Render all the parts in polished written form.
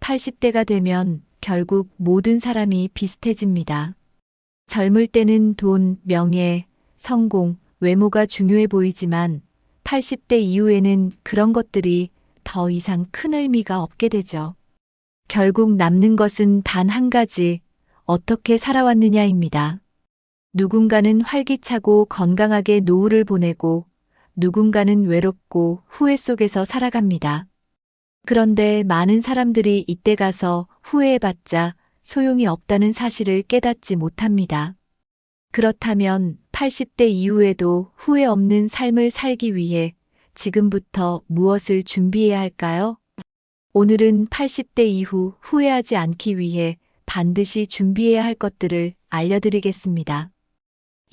80대가 되면 결국 모든 사람이 비슷해집니다. 젊을 때는 돈, 명예, 성공, 외모가 중요해 보이지만 80대 이후에는 그런 것들이 더 이상 큰 의미가 없게 되죠. 결국 남는 것은 단 한 가지, 어떻게 살아왔느냐입니다. 누군가는 활기차고 건강하게 노후를 보내고 누군가는 외롭고 후회 속에서 살아갑니다. 그런데 많은 사람들이 이때 가서 후회해봤자 소용이 없다는 사실을 깨닫지 못합니다. 그렇다면 80대 이후에도 후회 없는 삶을 살기 위해 지금부터 무엇을 준비해야 할까요? 오늘은 80대 이후 후회하지 않기 위해 반드시 준비해야 할 것들을 알려드리겠습니다.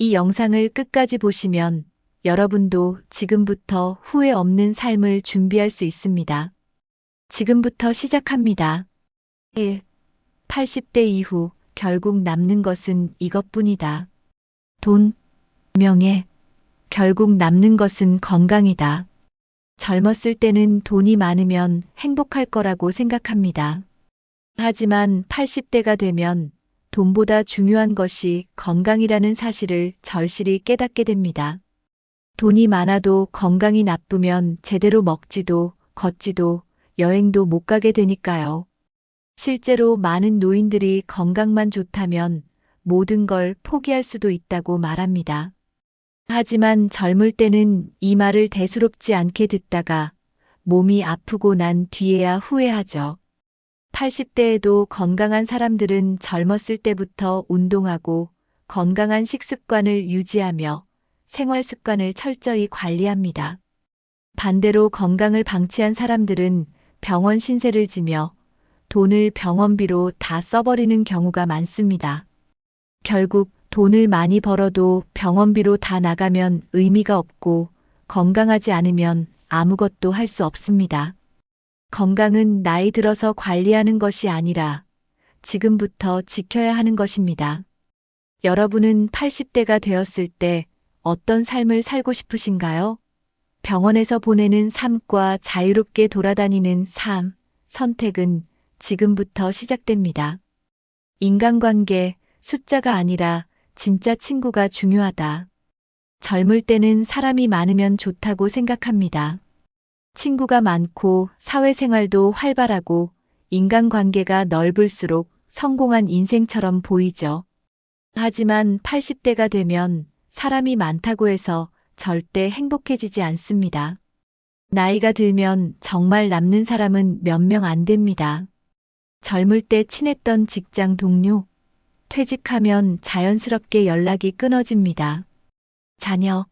이 영상을 끝까지 보시면 여러분도 지금부터 후회 없는 삶을 준비할 수 있습니다. 지금부터 시작합니다. 1. 80대 이후 결국 남는 것은 이것뿐이다. 돈, 명예, 결국 남는 것은 건강이다. 젊었을 때는 돈이 많으면 행복할 거라고 생각합니다. 하지만 80대가 되면 돈보다 중요한 것이 건강이라는 사실을 절실히 깨닫게 됩니다. 돈이 많아도 건강이 나쁘면 제대로 먹지도 걷지도 여행도 못 가게 되니까요. 실제로 많은 노인들이 건강만 좋다면 모든 걸 포기할 수도 있다고 말합니다. 하지만 젊을 때는 이 말을 대수롭지 않게 듣다가 몸이 아프고 난 뒤에야 후회하죠. 80대에도 건강한 사람들은 젊었을 때부터 운동하고 건강한 식습관을 유지하며 생활 습관을 철저히 관리합니다. 반대로 건강을 방치한 사람들은 병원 신세를 지며 돈을 병원비로 다 써버리는 경우가 많습니다. 결국 돈을 많이 벌어도 병원비로 다 나가면 의미가 없고 건강하지 않으면 아무것도 할 수 없습니다. 건강은 나이 들어서 관리하는 것이 아니라 지금부터 지켜야 하는 것입니다. 여러분은 80대가 되었을 때 어떤 삶을 살고 싶으신가요? 병원에서 보내는 삶과 자유롭게 돌아다니는 삶, 선택은 지금부터 시작됩니다. 인간관계, 숫자가 아니라 진짜 친구가 중요하다. 젊을 때는 사람이 많으면 좋다고 생각합니다. 친구가 많고 사회생활도 활발하고 인간관계가 넓을수록 성공한 인생처럼 보이죠. 하지만 80대가 되면 사람이 많다고 해서 절대 행복해지지 않습니다. 나이가 들면 정말 남는 사람은 몇 명 안 됩니다. 젊을 때 친했던 직장 동료, 퇴직하면 자연스럽게 연락이 끊어집니다. 자녀,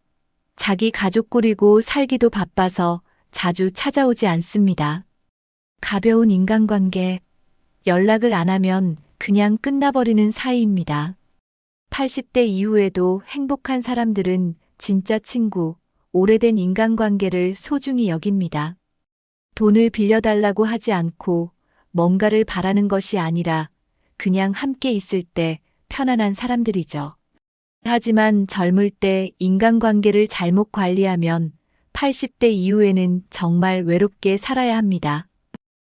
자기 가족 꾸리고 살기도 바빠서 자주 찾아오지 않습니다. 가벼운 인간관계, 연락을 안 하면 그냥 끝나버리는 사이입니다. 80대 이후에도 행복한 사람들은 진짜 친구, 오래된 인간관계를 소중히 여깁니다. 돈을 빌려달라고 하지 않고 뭔가를 바라는 것이 아니라 그냥 함께 있을 때 편안한 사람들이죠. 하지만 젊을 때 인간관계를 잘못 관리하면 80대 이후에는 정말 외롭게 살아야 합니다.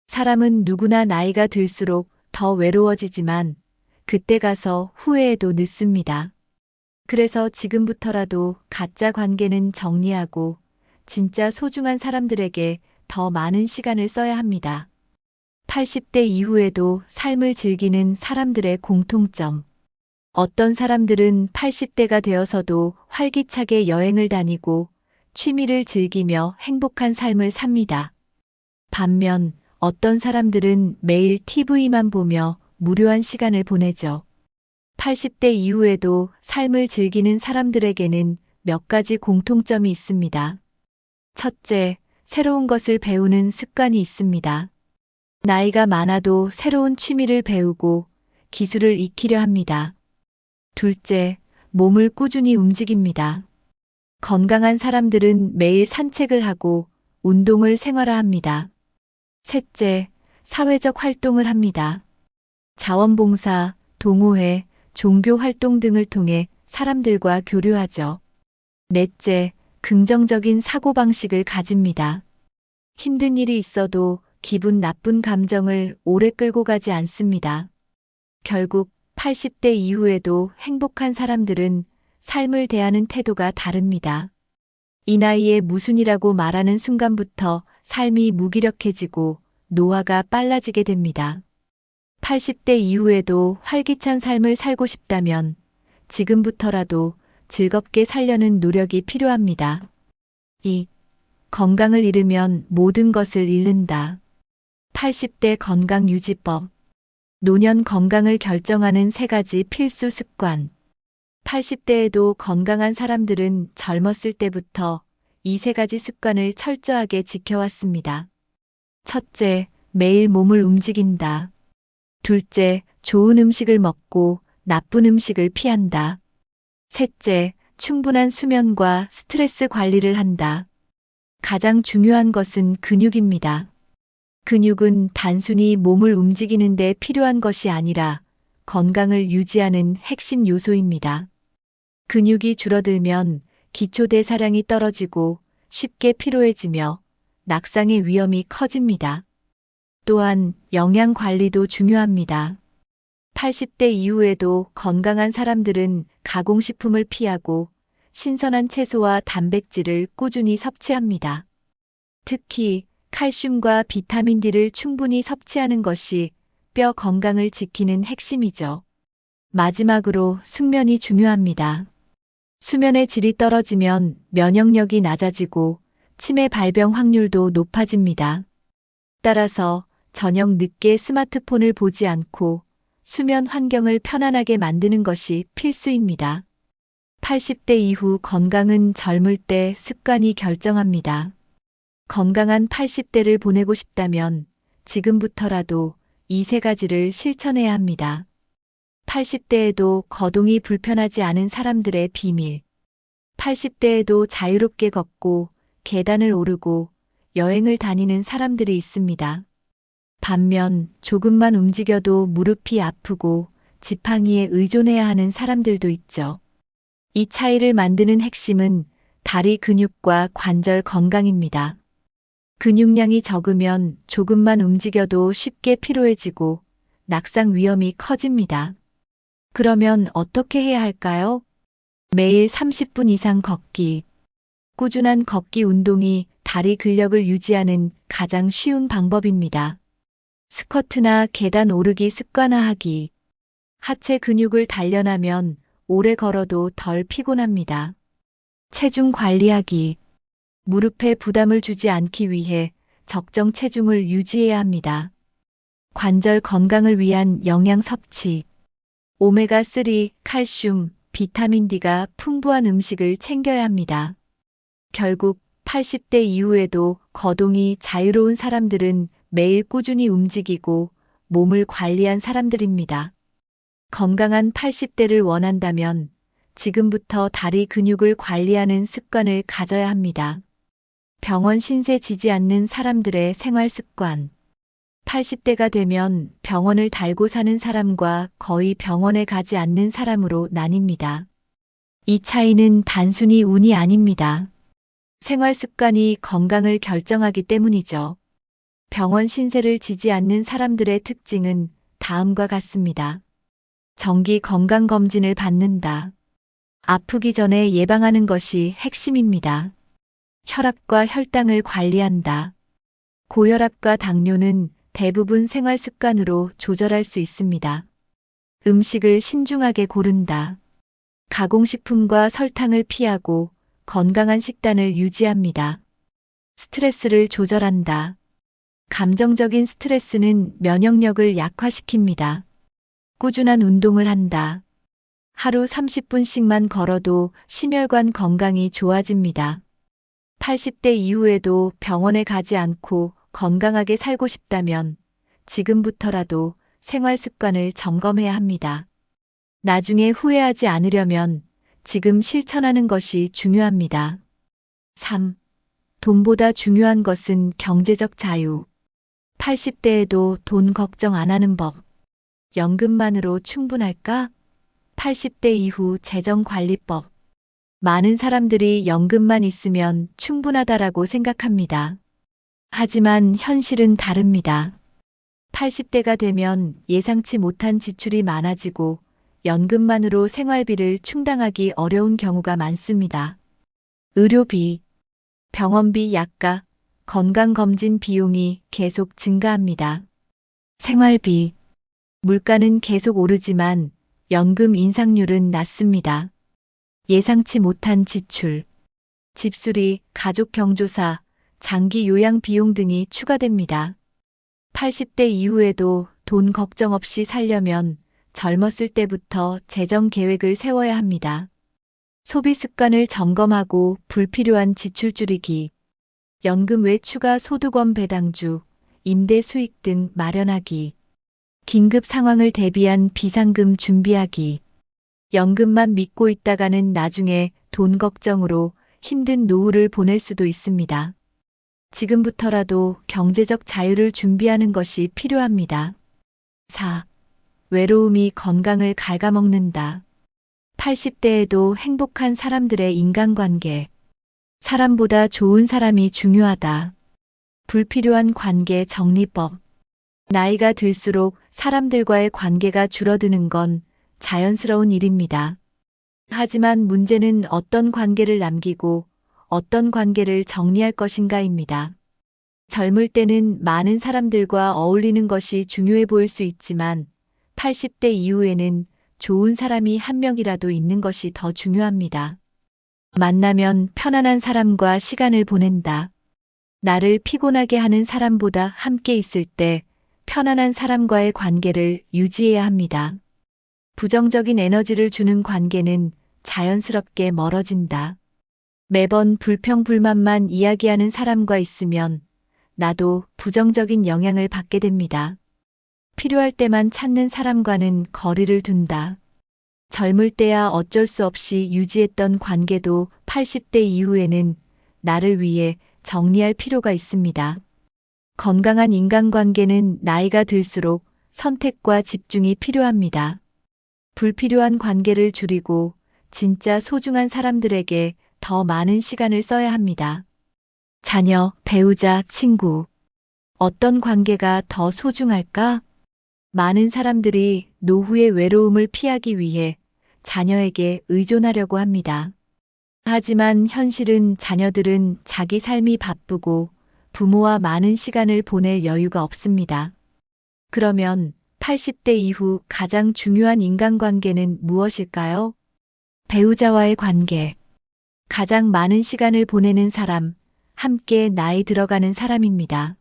사람은 누구나 나이가 들수록 더 외로워지지만 그때 가서 후회해도 늦습니다. 그래서 지금부터라도 가짜 관계는 정리하고 진짜 소중한 사람들에게 더 많은 시간을 써야 합니다. 80대 이후에도 삶을 즐기는 사람들의 공통점. 어떤 사람들은 80대가 되어서도 활기차게 여행을 다니고 취미를 즐기며 행복한 삶을 삽니다. 반면 어떤 사람들은 매일 TV만 보며 무료한 시간을 보내죠. 80대 이후에도 삶을 즐기는 사람들에게는 몇 가지 공통점이 있습니다. 첫째, 새로운 것을 배우는 습관이 있습니다. 나이가 많아도 새로운 취미를 배우고 기술을 익히려 합니다. 둘째, 몸을 꾸준히 움직입니다. 건강한 사람들은 매일 산책을 하고 운동을 생활화합니다. 셋째, 사회적 활동을 합니다. 자원봉사, 동호회, 종교 활동 등을 통해 사람들과 교류하죠. 넷째, 긍정적인 사고방식을 가집니다. 힘든 일이 있어도 기분 나쁜 감정을 오래 끌고 가지 않습니다. 결국 80대 이후에도 행복한 사람들은 삶을 대하는 태도가 다릅니다. 이 나이에 무슨이라고 말하는 순간부터 삶이 무기력해지고 노화가 빨라지게 됩니다. 80대 이후에도 활기찬 삶을 살고 싶다면 지금부터라도 즐겁게 살려는 노력이 필요합니다. 2. 건강을 잃으면 모든 것을 잃는다. 80대 건강유지법. 노년 건강을 결정하는 3가지 필수 습관. 80대에도 건강한 사람들은 젊었을 때부터 이 3가지 습관을 철저하게 지켜왔습니다. 첫째, 매일 몸을 움직인다. 둘째, 좋은 음식을 먹고 나쁜 음식을 피한다. 셋째, 충분한 수면과 스트레스 관리를 한다. 가장 중요한 것은 근육입니다. 근육은 단순히 몸을 움직이는 데 필요한 것이 아니라 건강을 유지하는 핵심 요소입니다. 근육이 줄어들면 기초대사량이 떨어지고 쉽게 피로해지며 낙상의 위험이 커집니다. 또한 영양 관리도 중요합니다. 80대 이후에도 건강한 사람들은 가공식품을 피하고 신선한 채소와 단백질을 꾸준히 섭취합니다. 특히 칼슘과 비타민 D를 충분히 섭취하는 것이 뼈 건강을 지키는 핵심이죠. 마지막으로 숙면이 중요합니다. 수면의 질이 떨어지면 면역력이 낮아지고 치매 발병 확률도 높아집니다. 따라서 저녁 늦게 스마트폰을 보지 않고 수면 환경을 편안하게 만드는 것이 필수입니다. 80대 이후 건강은 젊을 때 습관이 결정합니다. 건강한 80대를 보내고 싶다면 지금부터라도 이 3가지를 실천해야 합니다. 80대에도 거동이 불편하지 않은 사람들의 비밀. 80대에도 자유롭게 걷고 계단을 오르고 여행을 다니는 사람들이 있습니다. 반면 조금만 움직여도 무릎이 아프고 지팡이에 의존해야 하는 사람들도 있죠. 이 차이를 만드는 핵심은 다리 근육과 관절 건강입니다. 근육량이 적으면 조금만 움직여도 쉽게 피로해지고 낙상 위험이 커집니다. 그러면 어떻게 해야 할까요? 매일 30분 이상 걷기. 꾸준한 걷기 운동이 다리 근력을 유지하는 가장 쉬운 방법입니다. 스쿼트나 계단 오르기 습관화하기. 하체 근육을 단련하면 오래 걸어도 덜 피곤합니다. 체중 관리하기. 무릎에 부담을 주지 않기 위해 적정 체중을 유지해야 합니다. 관절 건강을 위한 영양 섭취. 오메가3, 칼슘, 비타민 D가 풍부한 음식을 챙겨야 합니다. 결국 80대 이후에도 거동이 자유로운 사람들은 매일 꾸준히 움직이고 몸을 관리한 사람들입니다. 건강한 80대를 원한다면 지금부터 다리 근육을 관리하는 습관을 가져야 합니다. 병원 신세 지지 않는 사람들의 생활 습관. 80대가 되면 병원을 달고 사는 사람과 거의 병원에 가지 않는 사람으로 나뉩니다. 이 차이는 단순히 운이 아닙니다. 생활 습관이 건강을 결정하기 때문이죠. 병원 신세를 지지 않는 사람들의 특징은 다음과 같습니다. 정기 건강검진을 받는다. 아프기 전에 예방하는 것이 핵심입니다. 혈압과 혈당을 관리한다. 고혈압과 당뇨는 대부분 생활 습관으로 조절할 수 있습니다. 음식을 신중하게 고른다. 가공식품과 설탕을 피하고 건강한 식단을 유지합니다. 스트레스를 조절한다. 감정적인 스트레스는 면역력을 약화시킵니다. 꾸준한 운동을 한다. 하루 30분씩만 걸어도 심혈관 건강이 좋아집니다. 80대 이후에도 병원에 가지 않고 건강하게 살고 싶다면 지금부터라도 생활 습관을 점검해야 합니다. 나중에 후회하지 않으려면 지금 실천하는 것이 중요합니다. 3. 돈보다 중요한 것은 경제적 자유. 80대에도 돈 걱정 안 하는 법. 연금만으로 충분할까? 80대 이후 재정관리법. 많은 사람들이 연금만 있으면 충분하다라고 생각합니다. 하지만 현실은 다릅니다. 80대가 되면 예상치 못한 지출이 많아지고 연금만으로 생활비를 충당하기 어려운 경우가 많습니다. 의료비, 병원비, 약가, 건강검진 비용이 계속 증가합니다. 생활비, 물가는 계속 오르지만 연금 인상률은 낮습니다. 예상치 못한 지출, 집수리, 가족 경조사, 장기 요양 비용 등이 추가됩니다. 80대 이후에도 돈 걱정 없이 살려면 젊었을 때부터 재정 계획을 세워야 합니다. 소비 습관을 점검하고 불필요한 지출 줄이기, 연금 외 추가 소득원 배당주, 임대 수익 등 마련하기, 긴급 상황을 대비한 비상금 준비하기, 연금만 믿고 있다가는 나중에 돈 걱정으로 힘든 노후를 보낼 수도 있습니다. 지금부터라도 경제적 자유를 준비하는 것이 필요합니다. 4. 외로움이 건강을 갉아먹는다. 80대에도 행복한 사람들의 인간관계. 사람보다 좋은 사람이 중요하다. 불필요한 관계 정리법. 나이가 들수록 사람들과의 관계가 줄어드는 건 자연스러운 일입니다. 하지만 문제는 어떤 관계를 남기고 어떤 관계를 정리할 것인가입니다. 젊을 때는 많은 사람들과 어울리는 것이 중요해 보일 수 있지만 80대 이후에는 좋은 사람이 한 명이라도 있는 것이 더 중요합니다. 만나면 편안한 사람과 시간을 보낸다. 나를 피곤하게 하는 사람보다 함께 있을 때 편안한 사람과의 관계를 유지해야 합니다. 부정적인 에너지를 주는 관계는 자연스럽게 멀어진다. 매번 불평불만만 이야기하는 사람과 있으면 나도 부정적인 영향을 받게 됩니다. 필요할 때만 찾는 사람과는 거리를 둔다. 젊을 때야 어쩔 수 없이 유지했던 관계도 80대 이후에는 나를 위해 정리할 필요가 있습니다. 건강한 인간관계는 나이가 들수록 선택과 집중이 필요합니다. 불필요한 관계를 줄이고 진짜 소중한 사람들에게 더 많은 시간을 써야 합니다. 자녀, 배우자, 친구. 어떤 관계가 더 소중할까? 많은 사람들이 노후의 외로움을 피하기 위해 자녀에게 의존하려고 합니다. 하지만 현실은 자녀들은 자기 삶이 바쁘고 부모와 많은 시간을 보낼 여유가 없습니다. 그러면 80대 이후 가장 중요한 인간관계는 무엇일까요? 배우자와의 관계. 가장 많은 시간을 보내는 사람, 함께 나이 들어가는 사람입니다.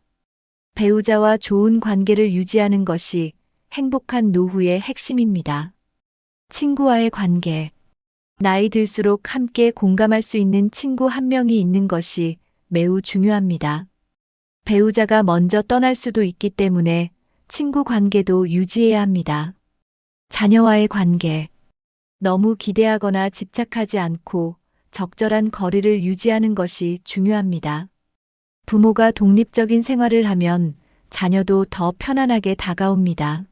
배우자와 좋은 관계를 유지하는 것이 행복한 노후의 핵심입니다. 친구와의 관계. 나이 들수록 함께 공감할 수 있는 친구 한 명이 있는 것이 매우 중요합니다. 배우자가 먼저 떠날 수도 있기 때문에 친구 관계도 유지해야 합니다. 자녀와의 관계. 너무 기대하거나 집착하지 않고 적절한 거리를 유지하는 것이 중요합니다. 부모가 독립적인 생활을 하면 자녀도 더 편안하게 다가옵니다.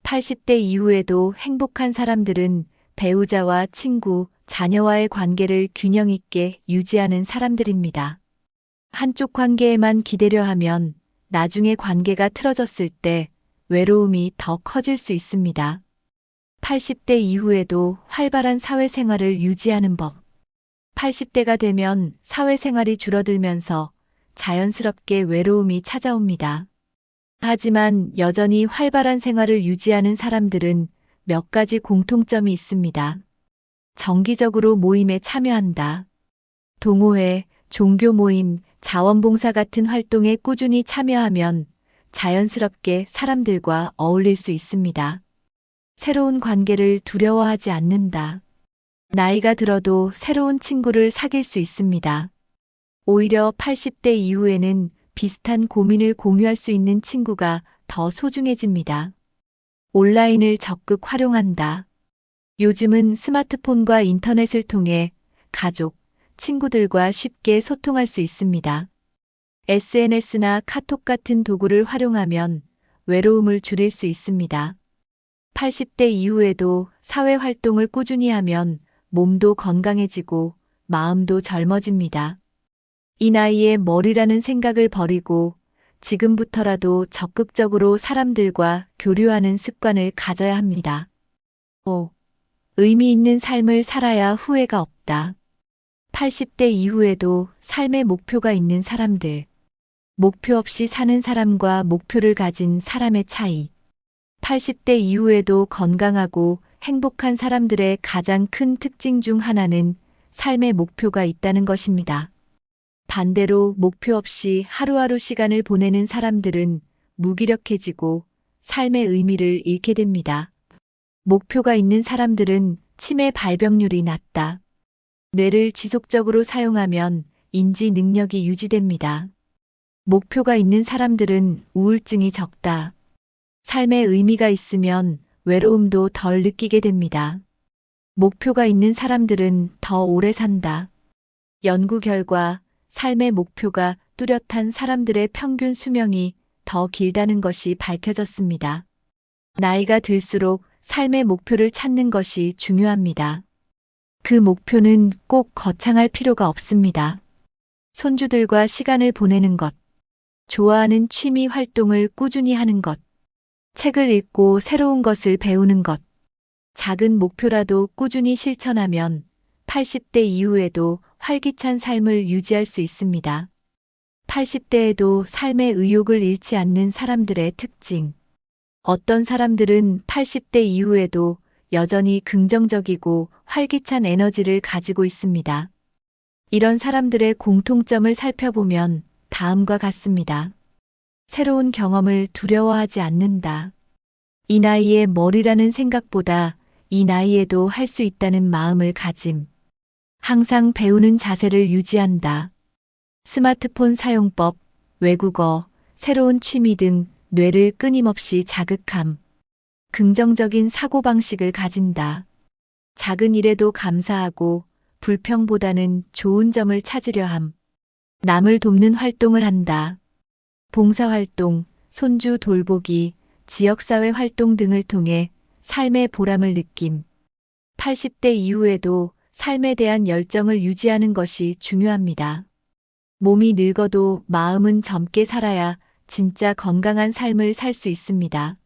80대 이후에도 행복한 사람들은 배우자와 친구, 자녀와의 관계를 균형 있게 유지하는 사람들입니다. 한쪽 관계에만 기대려 하면 나중에 관계가 틀어졌을 때 외로움이 더 커질 수 있습니다. 80대 이후에도 활발한 사회생활을 유지하는 법. 80대가 되면 사회생활이 줄어들면서 자연스럽게 외로움이 찾아옵니다. 하지만 여전히 활발한 생활을 유지하는 사람들은 몇 가지 공통점이 있습니다. 정기적으로 모임에 참여한다. 동호회, 종교 모임, 자원봉사 같은 활동에 꾸준히 참여하면 자연스럽게 사람들과 어울릴 수 있습니다. 새로운 관계를 두려워하지 않는다. 나이가 들어도 새로운 친구를 사귈 수 있습니다. 오히려 80대 이후에는 비슷한 고민을 공유할 수 있는 친구가 더 소중해집니다. 온라인을 적극 활용한다. 요즘은 스마트폰과 인터넷을 통해 가족, 친구들과 쉽게 소통할 수 있습니다. SNS나 카톡 같은 도구를 활용하면 외로움을 줄일 수 있습니다. 80대 이후에도 사회 활동을 꾸준히 하면 몸도 건강해지고 마음도 젊어집니다. 이 나이에 머리라는 생각을 버리고 지금부터라도 적극적으로 사람들과 교류하는 습관을 가져야 합니다. 5. 의미 있는 삶을 살아야 후회가 없다. 80대 이후에도 삶의 목표가 있는 사람들. 목표 없이 사는 사람과 목표를 가진 사람의 차이. 80대 이후에도 건강하고 행복한 사람들의 가장 큰 특징 중 하나는 삶의 목표가 있다는 것입니다. 반대로 목표 없이 하루하루 시간을 보내는 사람들은 무기력해지고 삶의 의미를 잃게 됩니다. 목표가 있는 사람들은 치매 발병률이 낮다. 뇌를 지속적으로 사용하면 인지 능력이 유지됩니다. 목표가 있는 사람들은 우울증이 적다. 삶의 의미가 있으면 외로움도 덜 느끼게 됩니다. 목표가 있는 사람들은 더 오래 산다. 연구 결과 삶의 목표가 뚜렷한 사람들의 평균 수명이 더 길다는 것이 밝혀졌습니다. 나이가 들수록 삶의 목표를 찾는 것이 중요합니다. 그 목표는 꼭 거창할 필요가 없습니다. 손주들과 시간을 보내는 것, 좋아하는 취미 활동을 꾸준히 하는 것, 책을 읽고 새로운 것을 배우는 것, 작은 목표라도 꾸준히 실천하면 80대 이후에도 활기찬 삶을 유지할 수 있습니다. 80대에도 삶의 의욕을 잃지 않는 사람들의 특징. 어떤 사람들은 80대 이후에도 여전히 긍정적이고 활기찬 에너지를 가지고 있습니다. 이런 사람들의 공통점을 살펴보면 다음과 같습니다. 새로운 경험을 두려워하지 않는다. 이 나이에 머리라는 생각보다 이 나이에도 할 수 있다는 마음을 가짐. 항상 배우는 자세를 유지한다. 스마트폰 사용법, 외국어, 새로운 취미 등 뇌를 끊임없이 자극함. 긍정적인 사고방식을 가진다. 작은 일에도 감사하고 불평보다는 좋은 점을 찾으려 함. 남을 돕는 활동을 한다. 봉사활동, 손주 돌보기, 지역사회 활동 등을 통해 삶의 보람을 느낌. 80대 이후에도 삶에 대한 열정을 유지하는 것이 중요합니다. 몸이 늙어도 마음은 젊게 살아야 진짜 건강한 삶을 살 수 있습니다.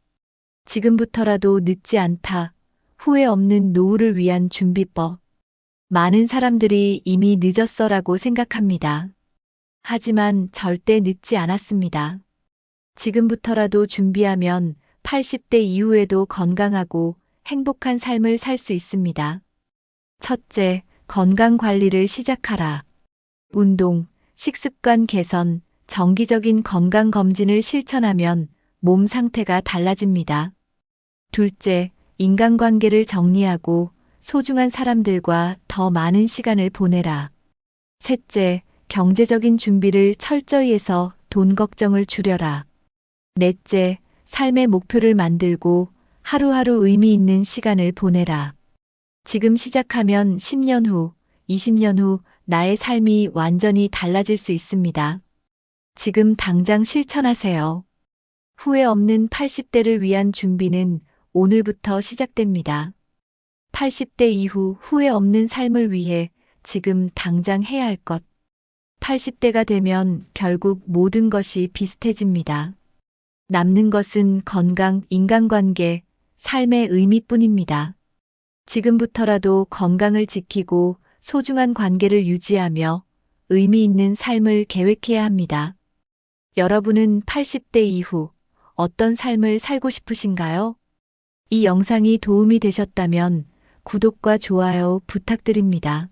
지금부터라도 늦지 않다. 후회 없는 노후를 위한 준비법. 많은 사람들이 이미 늦었어라고 생각합니다. 하지만 절대 늦지 않았습니다. 지금부터라도 준비하면 80대 이후에도 건강하고 행복한 삶을 살 수 있습니다. 첫째, 건강 관리를 시작하라. 운동, 식습관 개선, 정기적인 건강 검진을 실천하면 몸 상태가 달라집니다. 둘째, 인간관계를 정리하고 소중한 사람들과 더 많은 시간을 보내라. 셋째, 경제적인 준비를 철저히 해서 돈 걱정을 줄여라. 넷째, 삶의 목표를 만들고 하루하루 의미 있는 시간을 보내라. 지금 시작하면 10년 후, 20년 후 나의 삶이 완전히 달라질 수 있습니다. 지금 당장 실천하세요. 후회 없는 80대를 위한 준비는 오늘부터 시작됩니다. 80대 이후 후회 없는 삶을 위해 지금 당장 해야 할 것. 80대가 되면 결국 모든 것이 비슷해집니다. 남는 것은 건강, 인간관계, 삶의 의미뿐입니다. 지금부터라도 건강을 지키고 소중한 관계를 유지하며 의미 있는 삶을 계획해야 합니다. 여러분은 80대 이후 어떤 삶을 살고 싶으신가요? 이 영상이 도움이 되셨다면 구독과 좋아요 부탁드립니다.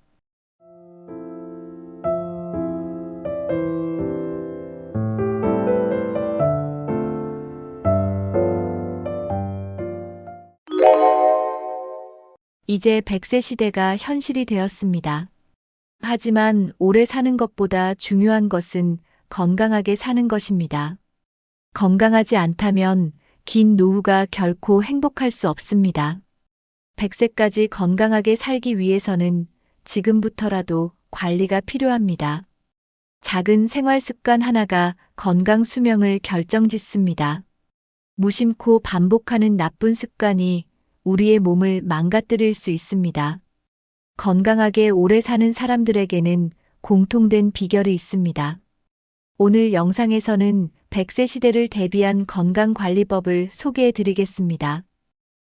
이제 100세 시대가 현실이 되었습니다. 하지만 오래 사는 것보다 중요한 것은 건강하게 사는 것입니다. 건강하지 않다면 긴 노후가 결코 행복할 수 없습니다. 100세까지 건강하게 살기 위해서는 지금부터라도 관리가 필요합니다. 작은 생활 습관 하나가 건강 수명을 결정짓습니다. 무심코 반복하는 나쁜 습관이 우리의 몸을 망가뜨릴 수 있습니다. 건강하게 오래 사는 사람들에게는 공통된 비결이 있습니다. 오늘 영상에서는 100세 시대를 대비한 건강관리법을 소개해 드리겠습니다.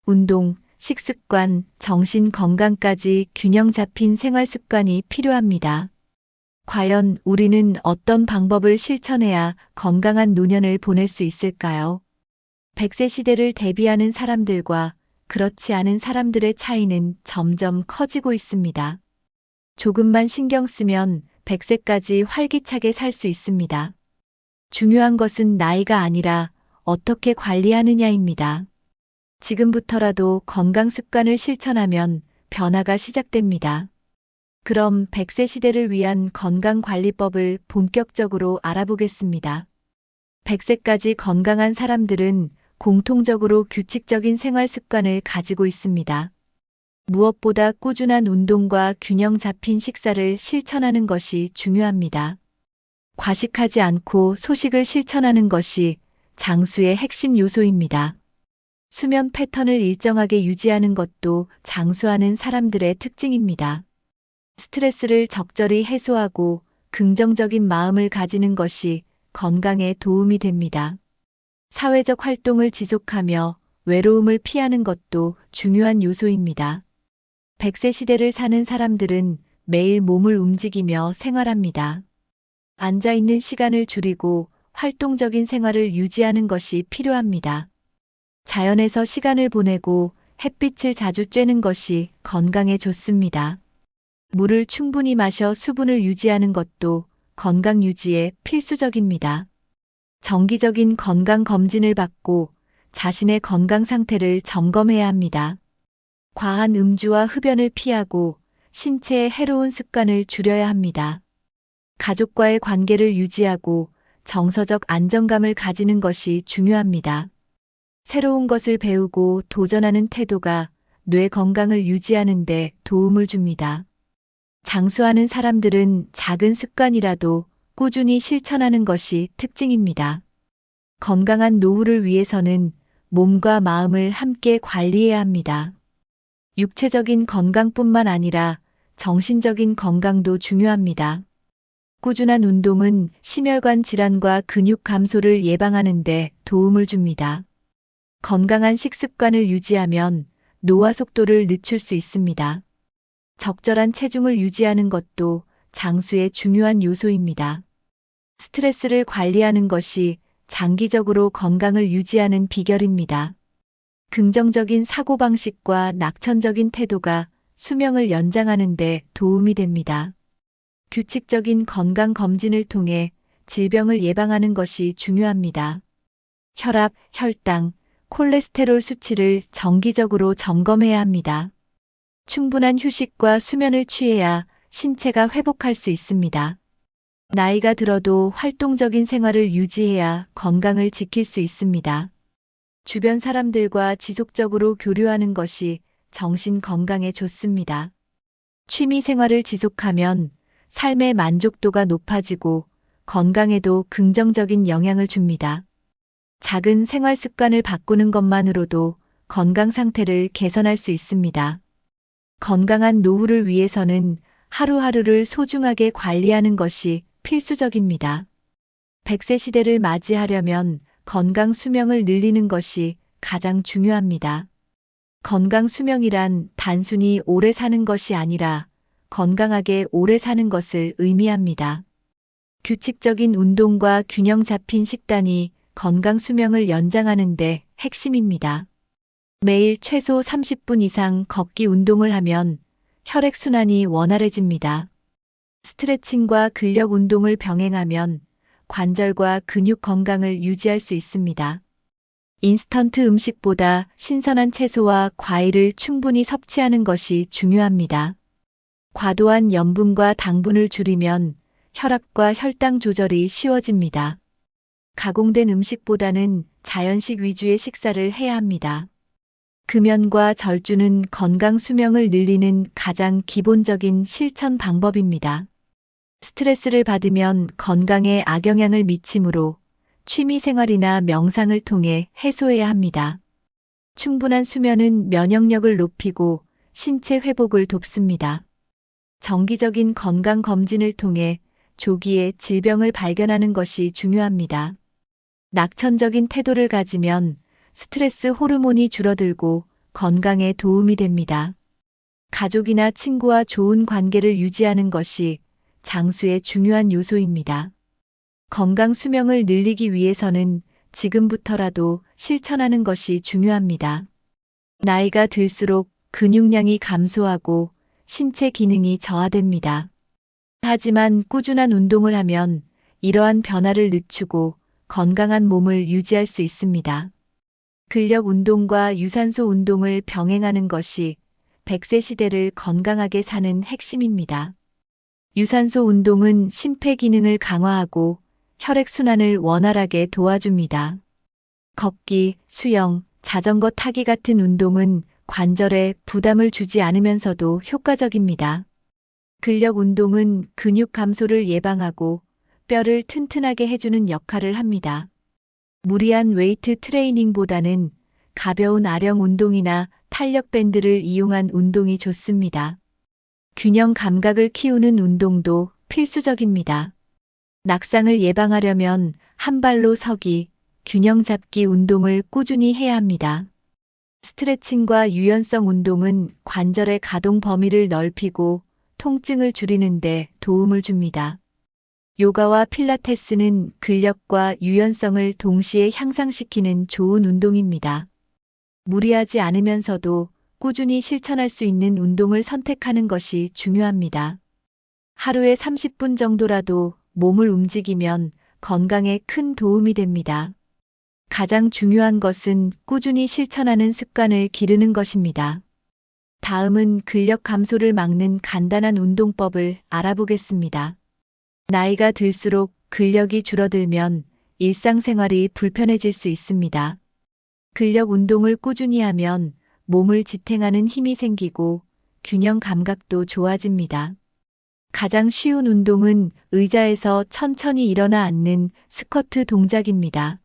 운동, 식습관, 정신 건강까지 균형 잡힌 생활 습관이 필요합니다. 과연 우리는 어떤 방법을 실천해야 건강한 노년을 보낼 수 있을까요? 100세 시대를 대비하는 사람들과 그렇지 않은 사람들의 차이는 점점 커지고 있습니다. 조금만 신경 쓰면 100세까지 활기차게 살 수 있습니다. 중요한 것은 나이가 아니라 어떻게 관리하느냐입니다. 지금부터라도 건강 습관을 실천하면 변화가 시작됩니다. 그럼 100세 시대를 위한 건강관리법을 본격적으로 알아보겠습니다. 100세까지 건강한 사람들은 공통적으로 규칙적인 생활 습관을 가지고 있습니다. 무엇보다 꾸준한 운동과 균형 잡힌 식사를 실천하는 것이 중요합니다. 과식하지 않고 소식을 실천하는 것이 장수의 핵심 요소입니다. 수면 패턴을 일정하게 유지하는 것도 장수하는 사람들의 특징입니다. 스트레스를 적절히 해소하고 긍정적인 마음을 가지는 것이 건강에 도움이 됩니다. 사회적 활동을 지속하며 외로움을 피하는 것도 중요한 요소입니다. 100세 시대를 사는 사람들은 매일 몸을 움직이며 생활합니다. 앉아있는 시간을 줄이고 활동적인 생활을 유지하는 것이 필요합니다. 자연에서 시간을 보내고 햇빛을 자주 쬐는 것이 건강에 좋습니다. 물을 충분히 마셔 수분을 유지하는 것도 건강 유지에 필수적입니다. 정기적인 건강 검진을 받고 자신의 건강 상태를 점검해야 합니다. 과한 음주와 흡연을 피하고 신체에 해로운 습관을 줄여야 합니다. 가족과의 관계를 유지하고 정서적 안정감을 가지는 것이 중요합니다. 새로운 것을 배우고 도전하는 태도가 뇌 건강을 유지하는 데 도움을 줍니다. 장수하는 사람들은 작은 습관이라도 꾸준히 실천하는 것이 특징입니다. 건강한 노후를 위해서는 몸과 마음을 함께 관리해야 합니다. 육체적인 건강뿐만 아니라 정신적인 건강도 중요합니다. 꾸준한 운동은 심혈관 질환과 근육 감소를 예방하는 데 도움을 줍니다. 건강한 식습관을 유지하면 노화 속도를 늦출 수 있습니다. 적절한 체중을 유지하는 것도 장수의 중요한 요소입니다. 스트레스를 관리하는 것이 장기적으로 건강을 유지하는 비결입니다. 긍정적인 사고방식과 낙천적인 태도가 수명을 연장하는 데 도움이 됩니다. 규칙적인 건강검진을 통해 질병을 예방하는 것이 중요합니다. 혈압, 혈당, 콜레스테롤 수치를 정기적으로 점검해야 합니다. 충분한 휴식과 수면을 취해야 신체가 회복할 수 있습니다. 나이가 들어도 활동적인 생활을 유지해야 건강을 지킬 수 있습니다. 주변 사람들과 지속적으로 교류하는 것이 정신 건강에 좋습니다. 취미 생활을 지속하면 삶의 만족도가 높아지고 건강에도 긍정적인 영향을 줍니다. 작은 생활 습관을 바꾸는 것만으로도 건강 상태를 개선할 수 있습니다. 건강한 노후를 위해서는 하루하루를 소중하게 관리하는 것이 필수적입니다. 100세 시대를 맞이하려면 건강 수명을 늘리는 것이 가장 중요합니다. 건강 수명이란 단순히 오래 사는 것이 아니라 건강하게 오래 사는 것을 의미합니다. 규칙적인 운동과 균형 잡힌 식단이 건강 수명을 연장하는 데 핵심입니다. 매일 최소 30분 이상 걷기 운동을 하면 혈액순환이 원활해집니다. 스트레칭과 근력 운동을 병행하면 관절과 근육 건강을 유지할 수 있습니다. 인스턴트 음식보다 신선한 채소와 과일을 충분히 섭취하는 것이 중요합니다. 과도한 염분과 당분을 줄이면 혈압과 혈당 조절이 쉬워집니다. 가공된 음식보다는 자연식 위주의 식사를 해야 합니다. 금연과 절주는 건강 수명을 늘리는 가장 기본적인 실천 방법입니다. 스트레스를 받으면 건강에 악영향을 미치므로 취미 생활이나 명상을 통해 해소해야 합니다. 충분한 수면은 면역력을 높이고 신체 회복을 돕습니다. 정기적인 건강 검진을 통해 조기에 질병을 발견하는 것이 중요합니다. 낙천적인 태도를 가지면 스트레스 호르몬이 줄어들고 건강에 도움이 됩니다. 가족이나 친구와 좋은 관계를 유지하는 것이 장수의 중요한 요소입니다. 건강 수명을 늘리기 위해서는 지금부터라도 실천하는 것이 중요합니다. 나이가 들수록 근육량이 감소하고 신체 기능이 저하됩니다. 하지만 꾸준한 운동을 하면 이러한 변화를 늦추고 건강한 몸을 유지할 수 있습니다. 근력 운동과 유산소 운동을 병행하는 것이 100세 시대를 건강하게 사는 핵심입니다. 유산소 운동은 심폐 기능을 강화하고 혈액순환을 원활하게 도와줍니다. 걷기, 수영, 자전거 타기 같은 운동은 관절에 부담을 주지 않으면서도 효과적입니다. 근력 운동은 근육 감소를 예방하고 뼈를 튼튼하게 해주는 역할을 합니다. 무리한 웨이트 트레이닝보다는 가벼운 아령 운동이나 탄력 밴드를 이용한 운동이 좋습니다. 균형 감각을 키우는 운동도 필수적입니다. 낙상을 예방하려면 한 발로 서기, 균형 잡기 운동을 꾸준히 해야 합니다. 스트레칭과 유연성 운동은 관절의 가동 범위를 넓히고 통증을 줄이는 데 도움을 줍니다. 요가와 필라테스는 근력과 유연성을 동시에 향상시키는 좋은 운동입니다. 무리하지 않으면서도 꾸준히 실천할 수 있는 운동을 선택하는 것이 중요합니다. 하루에 30분 정도라도 몸을 움직이면 건강에 큰 도움이 됩니다. 가장 중요한 것은 꾸준히 실천하는 습관을 기르는 것입니다. 다음은 근력 감소를 막는 간단한 운동법을 알아보겠습니다. 나이가 들수록 근력이 줄어들면 일상생활이 불편해질 수 있습니다. 근력 운동을 꾸준히 하면 몸을 지탱하는 힘이 생기고 균형 감각도 좋아집니다. 가장 쉬운 운동은 의자에서 천천히 일어나 앉는 스쿼트 동작입니다.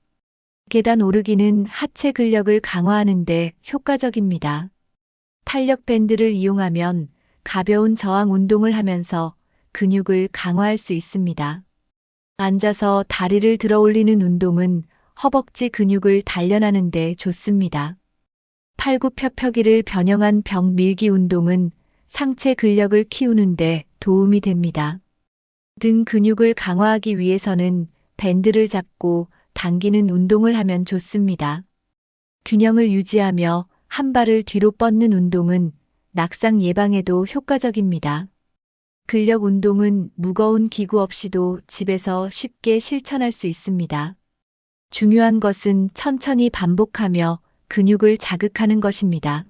계단 오르기는 하체 근력을 강화하는 데 효과적입니다. 탄력 밴드를 이용하면 가벼운 저항 운동을 하면서 근육을 강화할 수 있습니다. 앉아서 다리를 들어 올리는 운동은 허벅지 근육을 단련하는 데 좋습니다. 팔굽혀펴기를 변형한 벽 밀기 운동은 상체 근력을 키우는 데 도움이 됩니다. 등 근육을 강화하기 위해서는 밴드를 잡고 당기는 운동을 하면 좋습니다. 균형을 유지하며 한 발을 뒤로 뻗는 운동은 낙상 예방에도 효과적입니다. 근력 운동은 무거운 기구 없이도 집에서 쉽게 실천할 수 있습니다. 중요한 것은 천천히 반복하며 근육을 자극하는 것입니다.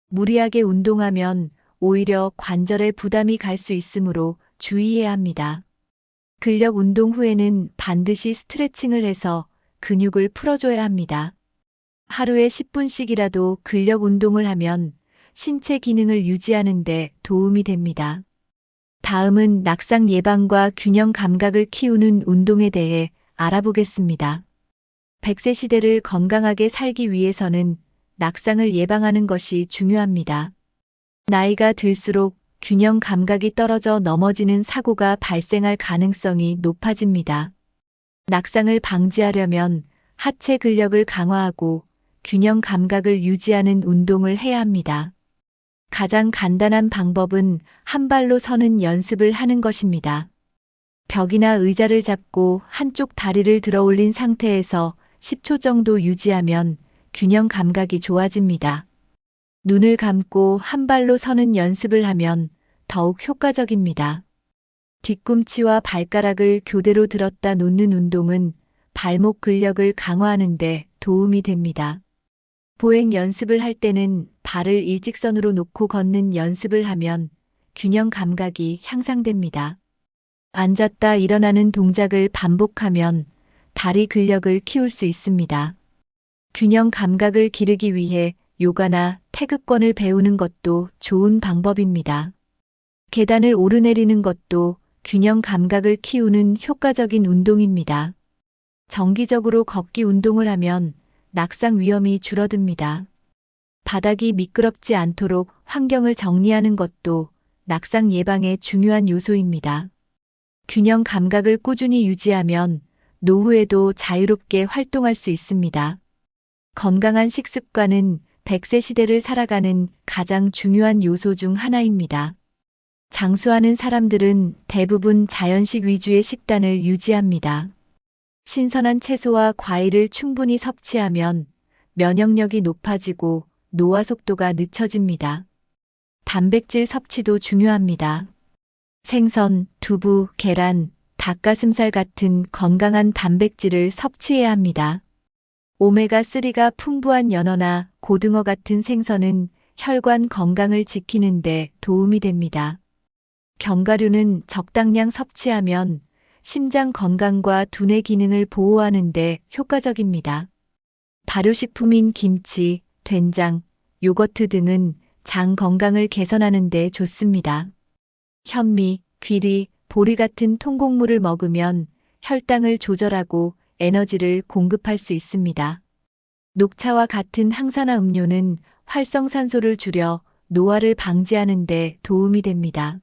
무리하게 운동하면 오히려 관절에 부담이 갈 수 있으므로 주의해야 합니다. 근력 운동 후에는 반드시 스트레칭을 해서 근육을 풀어줘야 합니다. 하루에 10분씩이라도 근력 운동을 하면 신체 기능을 유지하는 데 도움이 됩니다. 다음은 낙상 예방과 균형 감각을 키우는 운동에 대해 알아보겠습니다. 100세 시대를 건강하게 살기 위해서는 낙상을 예방하는 것이 중요합니다. 나이가 들수록 균형 감각이 떨어져 넘어지는 사고가 발생할 가능성이 높아집니다. 낙상을 방지하려면 하체 근력을 강화하고 균형 감각을 유지하는 운동을 해야 합니다. 가장 간단한 방법은 한 발로 서는 연습을 하는 것입니다. 벽이나 의자를 잡고 한쪽 다리를 들어 올린 상태에서 10초 정도 유지하면 균형 감각이 좋아집니다. 눈을 감고 한 발로 서는 연습을 하면 더욱 효과적입니다. 뒤꿈치와 발가락을 교대로 들었다 놓는 운동은 발목 근력을 강화하는 데 도움이 됩니다. 보행 연습을 할 때는 발을 일직선으로 놓고 걷는 연습을 하면 균형 감각이 향상됩니다. 앉았다 일어나는 동작을 반복하면 다리 근력을 키울 수 있습니다. 균형 감각을 기르기 위해 요가나 태극권을 배우는 것도 좋은 방법입니다. 계단을 오르내리는 것도 균형 감각을 키우는 효과적인 운동입니다. 정기적으로 걷기 운동을 하면 낙상 위험이 줄어듭니다. 바닥이 미끄럽지 않도록 환경을 정리하는 것도 낙상 예방에 중요한 요소입니다. 균형 감각을 꾸준히 유지하면 노후에도 자유롭게 활동할 수 있습니다. 건강한 식습관은 100세 시대를 살아가는 가장 중요한 요소 중 하나입니다. 장수하는 사람들은 대부분 자연식 위주의 식단을 유지합니다. 신선한 채소와 과일을 충분히 섭취하면 면역력이 높아지고 노화 속도가 늦춰집니다. 단백질 섭취도 중요합니다. 생선, 두부, 계란, 닭가슴살 같은 건강한 단백질을 섭취해야 합니다. 오메가3가 풍부한 연어나 고등어 같은 생선은 혈관 건강을 지키는 데 도움이 됩니다. 견과류는 적당량 섭취하면 심장 건강과 두뇌 기능을 보호하는 데 효과적입니다. 발효식품인 김치, 된장, 요거트 등은 장 건강을 개선하는 데 좋습니다. 현미, 귀리, 보리 같은 통곡물을 먹으면 혈당을 조절하고 에너지를 공급할 수 있습니다. 녹차와 같은 항산화 음료는 활성산소를 줄여 노화를 방지하는 데 도움이 됩니다.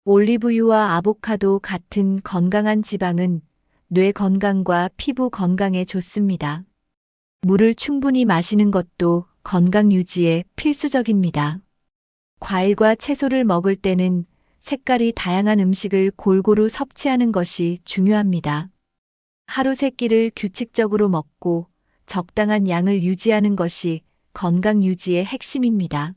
올리브유와 아보카도 같은 건강한 지방은 뇌 건강과 피부 건강에 좋습니다. 물을 충분히 마시는 것도 건강 유지에 필수적입니다. 과일과 채소를 먹을 때는 색깔이 다양한 음식을 골고루 섭취하는 것이 중요합니다. 하루 3끼를 규칙적으로 먹고 적당한 양을 유지하는 것이 건강 유지의 핵심입니다.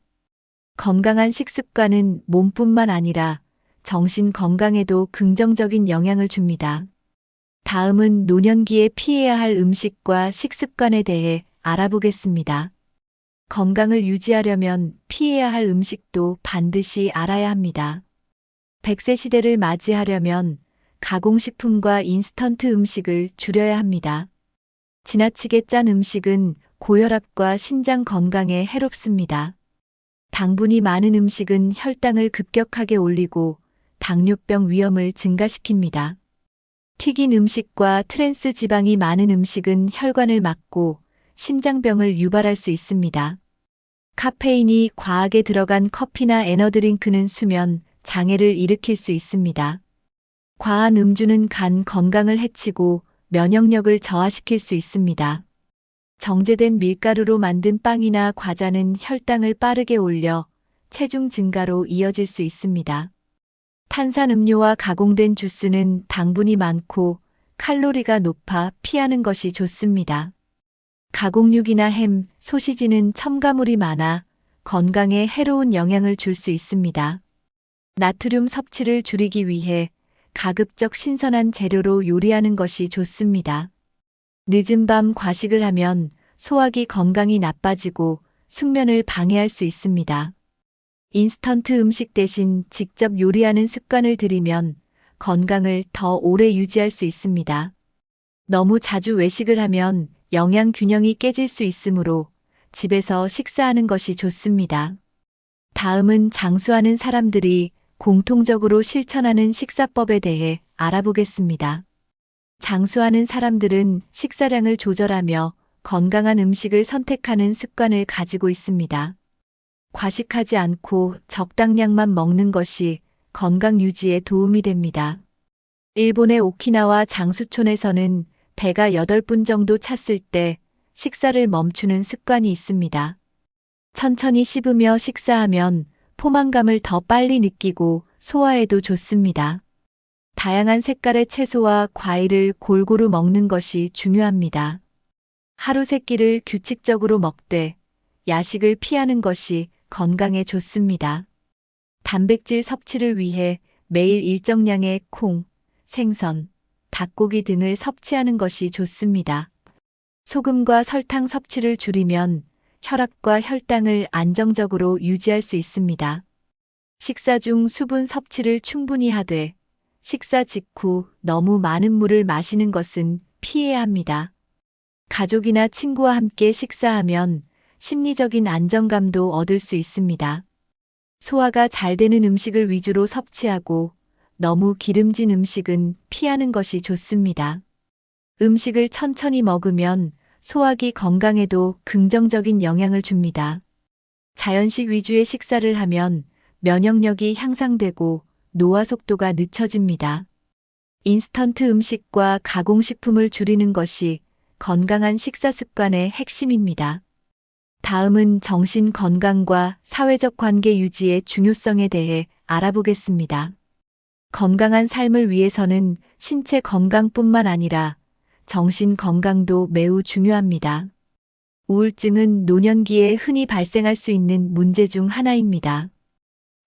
건강한 식습관은 몸뿐만 아니라 정신 건강에도 긍정적인 영향을 줍니다. 다음은 노년기에 피해야 할 음식과 식습관에 대해 알아보겠습니다. 건강을 유지하려면 피해야 할 음식도 반드시 알아야 합니다. 100세 시대를 맞이하려면 가공식품과 인스턴트 음식을 줄여야 합니다. 지나치게 짠 음식은 고혈압과 신장 건강에 해롭습니다. 당분이 많은 음식은 혈당을 급격하게 올리고 당뇨병 위험을 증가시킵니다. 튀긴 음식과 트랜스 지방이 많은 음식은 혈관을 막고 심장병을 유발할 수 있습니다. 카페인이 과하게 들어간 커피나 에너드링크는 수면 장애를 일으킬 수 있습니다. 과한 음주는 간 건강을 해치고 면역력을 저하시킬 수 있습니다. 정제된 밀가루로 만든 빵이나 과자는 혈당을 빠르게 올려 체중 증가로 이어질 수 있습니다. 탄산음료와 가공된 주스는 당분이 많고 칼로리가 높아 피하는 것이 좋습니다. 가공육이나 햄, 소시지는 첨가물이 많아 건강에 해로운 영향을 줄 수 있습니다. 나트륨 섭취를 줄이기 위해 가급적 신선한 재료로 요리하는 것이 좋습니다. 늦은 밤 과식을 하면 소화기 건강이 나빠지고 숙면을 방해할 수 있습니다. 인스턴트 음식 대신 직접 요리하는 습관을 들이면 건강을 더 오래 유지할 수 있습니다. 너무 자주 외식을 하면 영양 균형이 깨질 수 있으므로 집에서 식사하는 것이 좋습니다. 다음은 장수하는 사람들이 공통적으로 실천하는 식사법에 대해 알아보겠습니다. 장수하는 사람들은 식사량을 조절하며 건강한 음식을 선택하는 습관을 가지고 있습니다. 과식하지 않고 적당량만 먹는 것이 건강 유지에 도움이 됩니다. 일본의 오키나와 장수촌에서는 배가 8분 정도 찼을 때 식사를 멈추는 습관이 있습니다. 천천히 씹으며 식사하면 포만감을 더 빨리 느끼고 소화에도 좋습니다. 다양한 색깔의 채소와 과일을 골고루 먹는 것이 중요합니다. 하루 3끼를 규칙적으로 먹되 야식을 피하는 것이 건강에 좋습니다. 단백질 섭취를 위해 매일 일정량의 콩, 생선, 닭고기 등을 섭취하는 것이 좋습니다. 소금과 설탕 섭취를 줄이면 혈압과 혈당을 안정적으로 유지할 수 있습니다. 식사 중 수분 섭취를 충분히 하되 식사 직후 너무 많은 물을 마시는 것은 피해야 합니다. 가족이나 친구와 함께 식사하면 심리적인 안정감도 얻을 수 있습니다. 소화가 잘 되는 음식을 위주로 섭취하고 너무 기름진 음식은 피하는 것이 좋습니다. 음식을 천천히 먹으면 소화기 건강에도 긍정적인 영향을 줍니다. 자연식 위주의 식사를 하면 면역력이 향상되고 노화 속도가 늦춰집니다. 인스턴트 음식과 가공식품을 줄이는 것이 건강한 식사 습관의 핵심입니다. 다음은 정신 건강과 사회적 관계 유지의 중요성에 대해 알아보겠습니다. 건강한 삶을 위해서는 신체 건강뿐만 아니라 정신 건강도 매우 중요합니다. 우울증은 노년기에 흔히 발생할 수 있는 문제 중 하나입니다.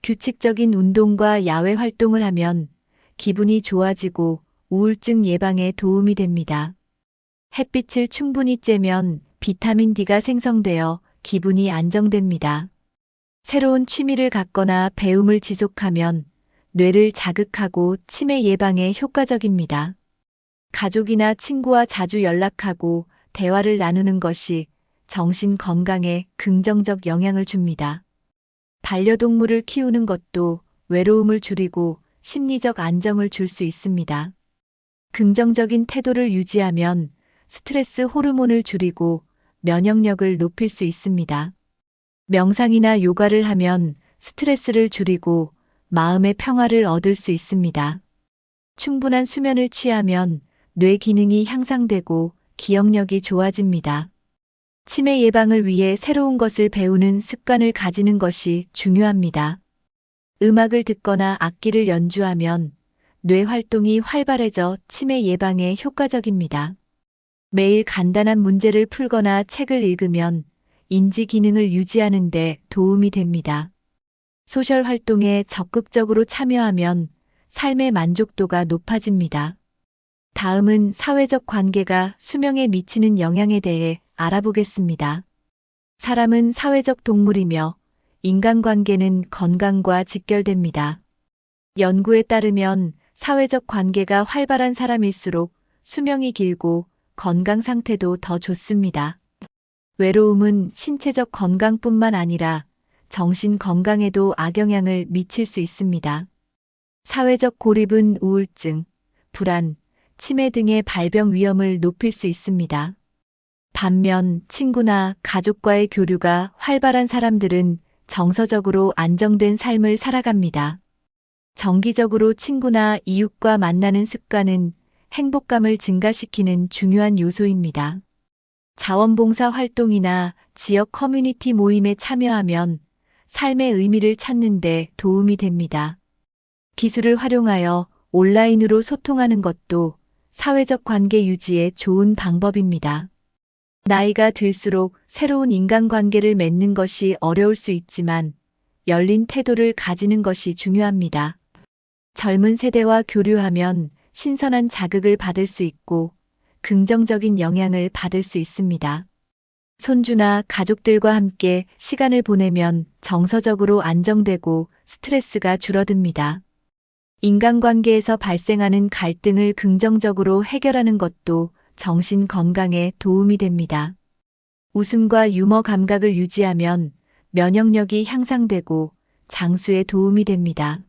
규칙적인 운동과 야외 활동을 하면 기분이 좋아지고 우울증 예방에 도움이 됩니다. 햇빛을 충분히 쬐면 비타민 D가 생성되어 기분이 안정됩니다. 새로운 취미를 갖거나 배움을 지속하면 뇌를 자극하고 치매 예방에 효과적입니다. 가족이나 친구와 자주 연락하고 대화를 나누는 것이 정신 건강에 긍정적 영향을 줍니다. 반려동물을 키우는 것도 외로움을 줄이고 심리적 안정을 줄 수 있습니다. 긍정적인 태도를 유지하면 스트레스 호르몬을 줄이고 면역력을 높일 수 있습니다. 명상이나 요가를 하면 스트레스를 줄이고 마음의 평화를 얻을 수 있습니다. 충분한 수면을 취하면 뇌 기능이 향상되고 기억력이 좋아집니다. 치매 예방을 위해 새로운 것을 배우는 습관을 가지는 것이 중요합니다. 음악을 듣거나 악기를 연주하면 뇌 활동이 활발해져 치매 예방에 효과적입니다. 매일 간단한 문제를 풀거나 책을 읽으면 인지 기능을 유지하는 데 도움이 됩니다. 소셜 활동에 적극적으로 참여하면 삶의 만족도가 높아집니다. 다음은 사회적 관계가 수명에 미치는 영향에 대해 알아보겠습니다. 사람은 사회적 동물이며 인간관계는 건강과 직결됩니다. 연구에 따르면 사회적 관계가 활발한 사람일수록 수명이 길고 건강 상태도 더 좋습니다. 외로움은 신체적 건강뿐만 아니라 정신 건강에도 악영향을 미칠 수 있습니다. 사회적 고립은 우울증, 불안, 치매 등의 발병 위험을 높일 수 있습니다. 반면 친구나 가족과의 교류가 활발한 사람들은 정서적으로 안정된 삶을 살아갑니다. 정기적으로 친구나 이웃과 만나는 습관은 행복감을 증가시키는 중요한 요소입니다. 자원봉사 활동이나 지역 커뮤니티 모임에 참여하면 삶의 의미를 찾는 데 도움이 됩니다. 기술을 활용하여 온라인으로 소통하는 것도 사회적 관계 유지에 좋은 방법입니다. 나이가 들수록 새로운 인간관계를 맺는 것이 어려울 수 있지만 열린 태도를 가지는 것이 중요합니다. 젊은 세대와 교류하면 신선한 자극을 받을 수 있고 긍정적인 영향을 받을 수 있습니다. 손주나 가족들과 함께 시간을 보내면 정서적으로 안정되고 스트레스가 줄어듭니다. 인간관계에서 발생하는 갈등을 긍정적으로 해결하는 것도 정신 건강에 도움이 됩니다. 웃음과 유머 감각을 유지하면 면역력이 향상되고 장수에 도움이 됩니다.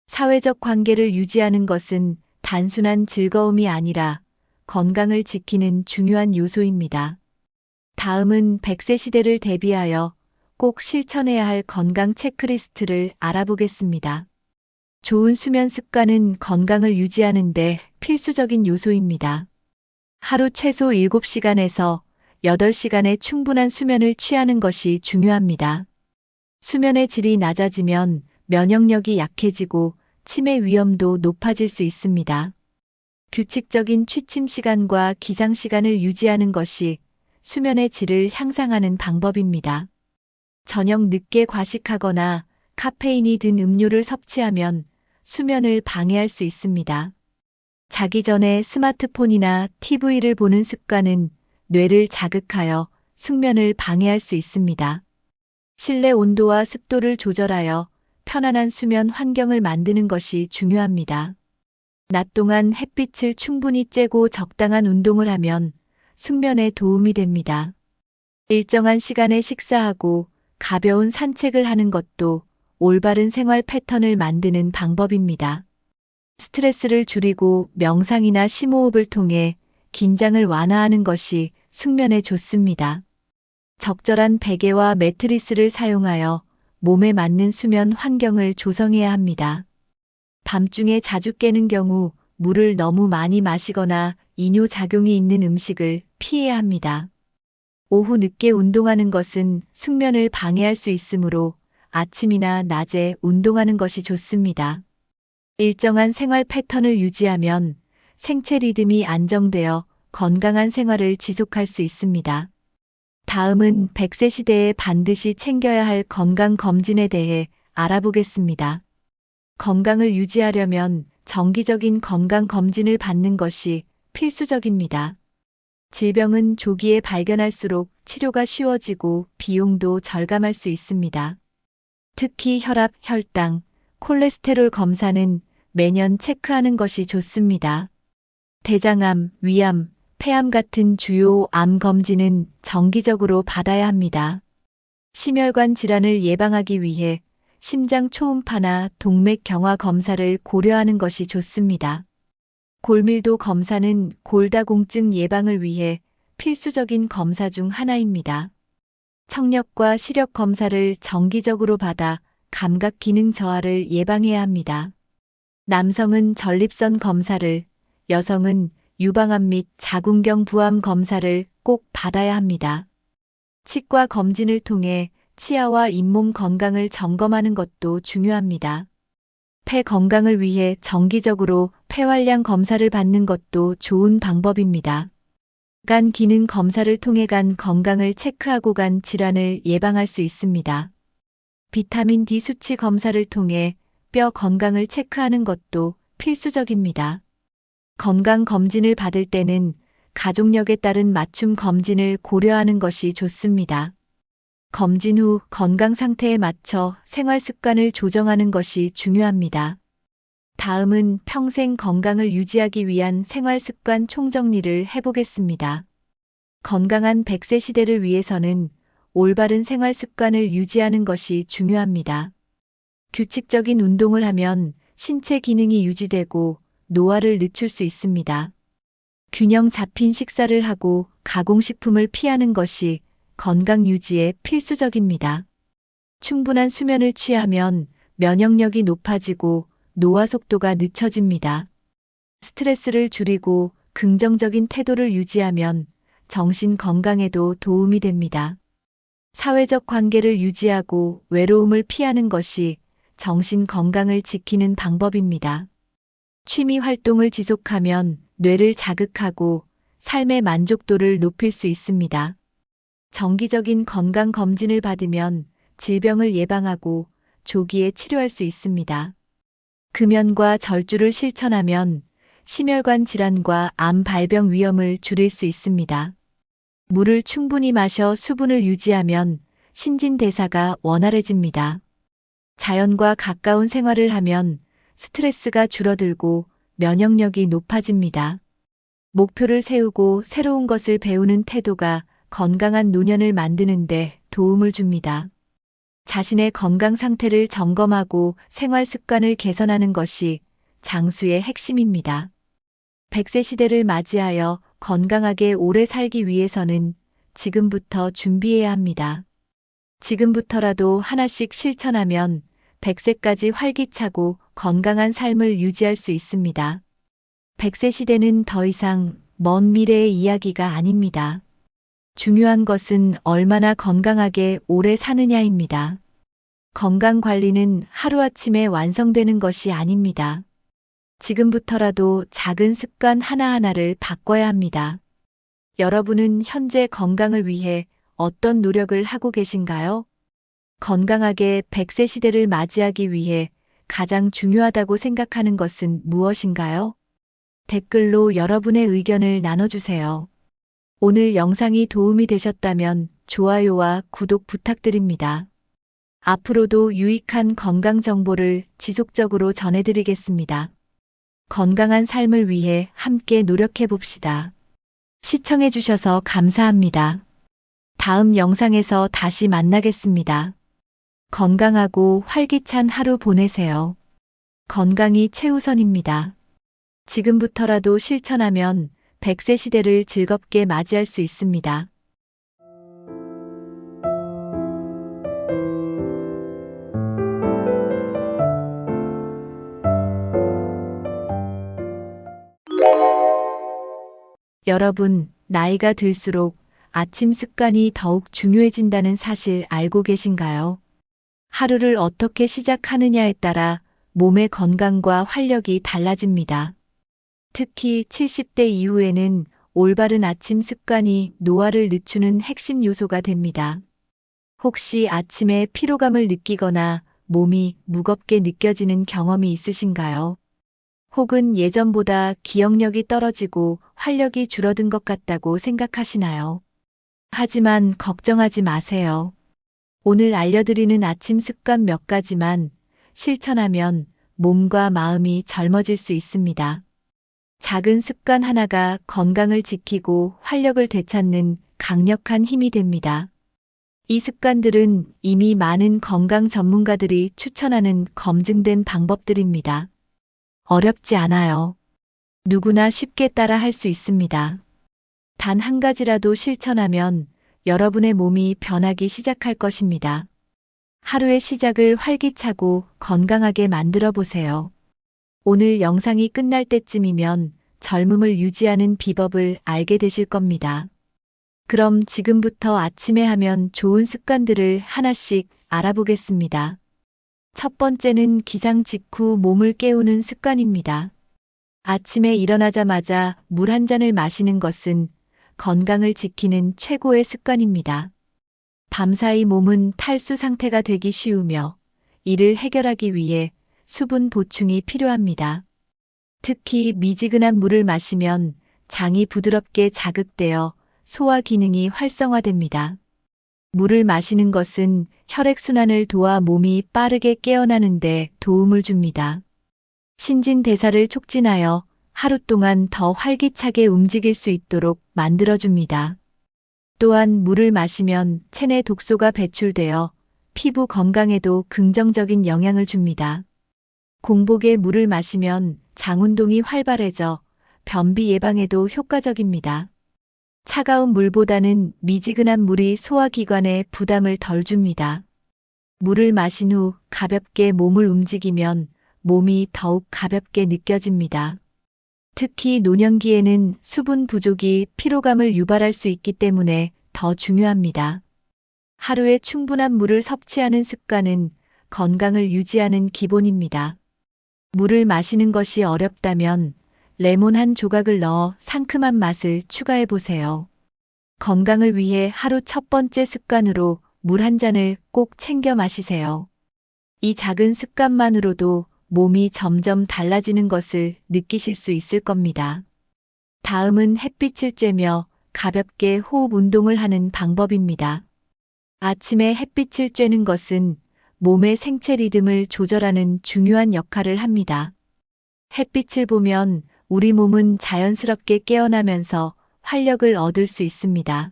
사회적 관계를 유지하는 것은 단순한 즐거움이 아니라 건강을 지키는 중요한 요소입니다. 다음은 100세 시대를 대비하여 꼭 실천해야 할 건강 체크리스트를 알아보겠습니다. 좋은 수면 습관은 건강을 유지하는 데 필수적인 요소입니다. 하루 최소 7시간에서 8시간의 충분한 수면을 취하는 것이 중요합니다. 수면의 질이 낮아지면 면역력이 약해지고 치매 위험도 높아질 수 있습니다. 규칙적인 취침 시간과 기상 시간을 유지하는 것이 수면의 질을 향상하는 방법입니다. 저녁 늦게 과식하거나 카페인이 든 음료를 섭취하면 수면을 방해할 수 있습니다. 자기 전에 스마트폰이나 TV를 보는 습관은 뇌를 자극하여 숙면을 방해할 수 있습니다. 실내 온도와 습도를 조절하여 편안한 수면 환경을 만드는 것이 중요합니다. 낮 동안 햇빛을 충분히 쬐고 적당한 운동을 하면 숙면에 도움이 됩니다. 일정한 시간에 식사하고 가벼운 산책을 하는 것도 올바른 생활 패턴을 만드는 방법입니다. 스트레스를 줄이고 명상이나 심호흡을 통해 긴장을 완화하는 것이 숙면에 좋습니다. 적절한 베개와 매트리스를 사용하여 몸에 맞는 수면 환경을 조성해야 합니다. 밤중에 자주 깨는 경우 물을 너무 많이 마시거나 이뇨작용이 있는 음식을 피해야 합니다. 오후 늦게 운동하는 것은 숙면을 방해할 수 있으므로 아침이나 낮에 운동하는 것이 좋습니다. 일정한 생활 패턴을 유지하면 생체 리듬이 안정되어 건강한 생활을 지속할 수 있습니다. 다음은 100세 시대에 반드시 챙겨야 할 건강검진에 대해 알아보겠습니다. 건강을 유지하려면 정기적인 건강검진을 받는 것이 필수적입니다. 질병은 조기에 발견할수록 치료가 쉬워지고 비용도 절감할 수 있습니다. 특히 혈압, 혈당, 콜레스테롤 검사는 매년 체크하는 것이 좋습니다. 대장암, 위암, 폐암 같은 주요 암 검진은 정기적으로 받아야 합니다. 심혈관 질환을 예방하기 위해 심장 초음파나 동맥 경화 검사를 고려하는 것이 좋습니다. 골밀도 검사는 골다공증 예방을 위해 필수적인 검사 중 하나입니다. 청력과 시력 검사를 정기적으로 받아 감각 기능 저하를 예방해야 합니다. 남성은 전립선 검사를, 여성은 유방암 및 자궁경 부암 검사를 꼭 받아야 합니다. 치과 검진을 통해 치아와 잇몸 건강을 점검하는 것도 중요합니다. 폐 건강을 위해 정기적으로 폐활량 검사를 받는 것도 좋은 방법입니다. 간 기능 검사를 통해 간 건강을 체크하고 간 질환을 예방할 수 있습니다. 비타민 D 수치 검사를 통해 뼈 건강을 체크하는 것도 필수적입니다. 건강 검진을 받을 때는 가족력에 따른 맞춤 검진을 고려하는 것이 좋습니다. 검진 후 건강 상태에 맞춰 생활 습관을 조정하는 것이 중요합니다. 다음은 평생 건강을 유지하기 위한 생활 습관 총정리를 해보겠습니다. 건강한 100세 시대를 위해서는 올바른 생활 습관을 유지하는 것이 중요합니다. 규칙적인 운동을 하면 신체 기능이 유지되고 노화를 늦출 수 있습니다. 균형 잡힌 식사를 하고 가공식품을 피하는 것이 건강 유지에 필수적입니다. 충분한 수면을 취하면 면역력이 높아지고 노화 속도가 늦춰집니다. 스트레스를 줄이고 긍정적인 태도를 유지하면 정신 건강에도 도움이 됩니다. 사회적 관계를 유지하고 외로움을 피하는 것이 정신 건강을 지키는 방법입니다. 취미 활동을 지속하면 뇌를 자극하고 삶의 만족도를 높일 수 있습니다. 정기적인 건강 검진을 받으면 질병을 예방하고 조기에 치료할 수 있습니다. 금연과 절주를 실천하면 심혈관 질환과 암 발병 위험을 줄일 수 있습니다. 물을 충분히 마셔 수분을 유지하면 신진대사가 원활해집니다. 자연과 가까운 생활을 하면 스트레스가 줄어들고 면역력이 높아집니다. 목표를 세우고 새로운 것을 배우는 태도가 건강한 노년을 만드는 데 도움을 줍니다. 자신의 건강 상태를 점검하고 생활 습관을 개선하는 것이 장수의 핵심입니다. 100세 시대를 맞이하여 건강하게 오래 살기 위해서는 지금부터 준비해야 합니다. 지금부터라도 하나씩 실천하면 100세까지 활기차고 건강한 삶을 유지할 수 있습니다. 100세 시대는 더 이상 먼 미래의 이야기가 아닙니다. 중요한 것은 얼마나 건강하게 오래 사느냐입니다. 건강 관리는 하루아침에 완성되는 것이 아닙니다. 지금부터라도 작은 습관 하나하나를 바꿔야 합니다. 여러분은 현재 건강을 위해 어떤 노력을 하고 계신가요? 건강하게 100세 시대를 맞이하기 위해 가장 중요하다고 생각하는 것은 무엇인가요? 댓글로 여러분의 의견을 나눠주세요. 오늘 영상이 도움이 되셨다면 좋아요와 구독 부탁드립니다. 앞으로도 유익한 건강 정보를 지속적으로 전해드리겠습니다. 건강한 삶을 위해 함께 노력해 봅시다. 시청해 주셔서 감사합니다. 다음 영상에서 다시 만나겠습니다. 건강하고 활기찬 하루 보내세요. 건강이 최우선입니다. 지금부터라도 실천하면 100세 시대를 즐겁게 맞이할 수 있습니다. 여러분, 나이가 들수록 아침 습관이 더욱 중요해진다는 사실 알고 계신가요? 하루를 어떻게 시작하느냐에 따라 몸의 건강과 활력이 달라집니다. 특히 70대 이후에는 올바른 아침 습관이 노화를 늦추는 핵심 요소가 됩니다. 혹시 아침에 피로감을 느끼거나 몸이 무겁게 느껴지는 경험이 있으신가요? 혹은 예전보다 기억력이 떨어지고 활력이 줄어든 것 같다고 생각하시나요? 하지만 걱정하지 마세요. 오늘 알려드리는 아침 습관 몇 가지만 실천하면 몸과 마음이 젊어질 수 있습니다. 작은 습관 하나가 건강을 지키고 활력을 되찾는 강력한 힘이 됩니다. 이 습관들은 이미 많은 건강 전문가들이 추천하는 검증된 방법들입니다. 어렵지 않아요. 누구나 쉽게 따라 할 수 있습니다. 단 한 가지라도 실천하면 여러분의 몸이 변하기 시작할 것입니다. 하루의 시작을 활기차고 건강하게 만들어 보세요. 오늘 영상이 끝날 때쯤이면 젊음을 유지하는 비법을 알게 되실 겁니다. 그럼 지금부터 아침에 하면 좋은 습관들을 하나씩 알아보겠습니다. 첫 번째는 기상 직후 몸을 깨우는 습관입니다. 아침에 일어나자마자 물 한 잔을 마시는 것은 건강을 지키는 최고의 습관입니다. 밤사이 몸은 탈수 상태가 되기 쉬우며 이를 해결하기 위해 수분 보충이 필요합니다. 특히 미지근한 물을 마시면 장이 부드럽게 자극되어 소화 기능이 활성화됩니다. 물을 마시는 것은 혈액순환을 도와 몸이 빠르게 깨어나는 데 도움을 줍니다. 신진대사를 촉진하여 하루 동안 더 활기차게 움직일 수 있도록 만들어줍니다. 또한 물을 마시면 체내 독소가 배출되어 피부 건강에도 긍정적인 영향을 줍니다. 공복에 물을 마시면 장 운동이 활발해져 변비 예방에도 효과적입니다. 차가운 물보다는 미지근한 물이 소화기관에 부담을 덜 줍니다. 물을 마신 후 가볍게 몸을 움직이면 몸이 더욱 가볍게 느껴집니다. 특히 노년기에는 수분 부족이 피로감을 유발할 수 있기 때문에 더 중요합니다. 하루에 충분한 물을 섭취하는 습관은 건강을 유지하는 기본입니다. 물을 마시는 것이 어렵다면 레몬 한 조각을 넣어 상큼한 맛을 추가해 보세요. 건강을 위해 하루 첫 번째 습관으로 물 한 잔을 꼭 챙겨 마시세요. 이 작은 습관만으로도 몸이 점점 달라지는 것을 느끼실 수 있을 겁니다. 다음은 햇빛을 쬐며 가볍게 호흡 운동을 하는 방법입니다. 아침에 햇빛을 쬐는 것은 몸의 생체 리듬을 조절하는 중요한 역할을 합니다. 햇빛을 보면 우리 몸은 자연스럽게 깨어나면서 활력을 얻을 수 있습니다.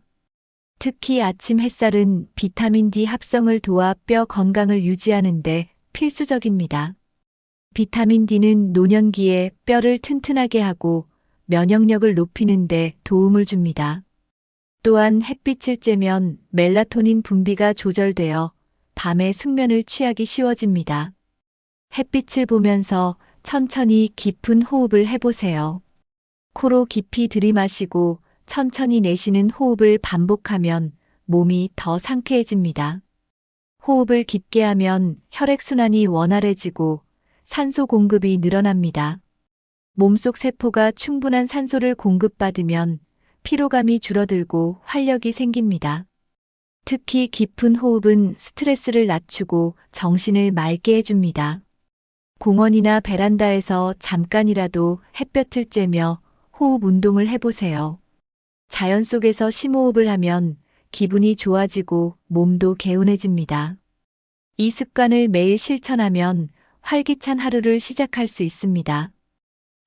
특히 아침 햇살은 비타민 D 합성을 도와 뼈 건강을 유지하는 데 필수적입니다. 비타민 D는 노년기에 뼈를 튼튼하게 하고 면역력을 높이는 데 도움을 줍니다. 또한 햇빛을 쬐면 멜라토닌 분비가 조절되어 밤에 숙면을 취하기 쉬워집니다. 햇빛을 보면서 천천히 깊은 호흡을 해보세요. 코로 깊이 들이마시고 천천히 내쉬는 호흡을 반복하면 몸이 더 상쾌해집니다. 호흡을 깊게 하면 혈액순환이 원활해지고 산소 공급이 늘어납니다. 몸속 세포가 충분한 산소를 공급받으면 피로감이 줄어들고 활력이 생깁니다. 특히 깊은 호흡은 스트레스를 낮추고 정신을 맑게 해줍니다. 공원이나 베란다에서 잠깐이라도 햇볕을 쬐며 호흡 운동을 해보세요. 자연 속에서 심호흡을 하면 기분이 좋아지고 몸도 개운해집니다. 이 습관을 매일 실천하면 활기찬 하루를 시작할 수 있습니다.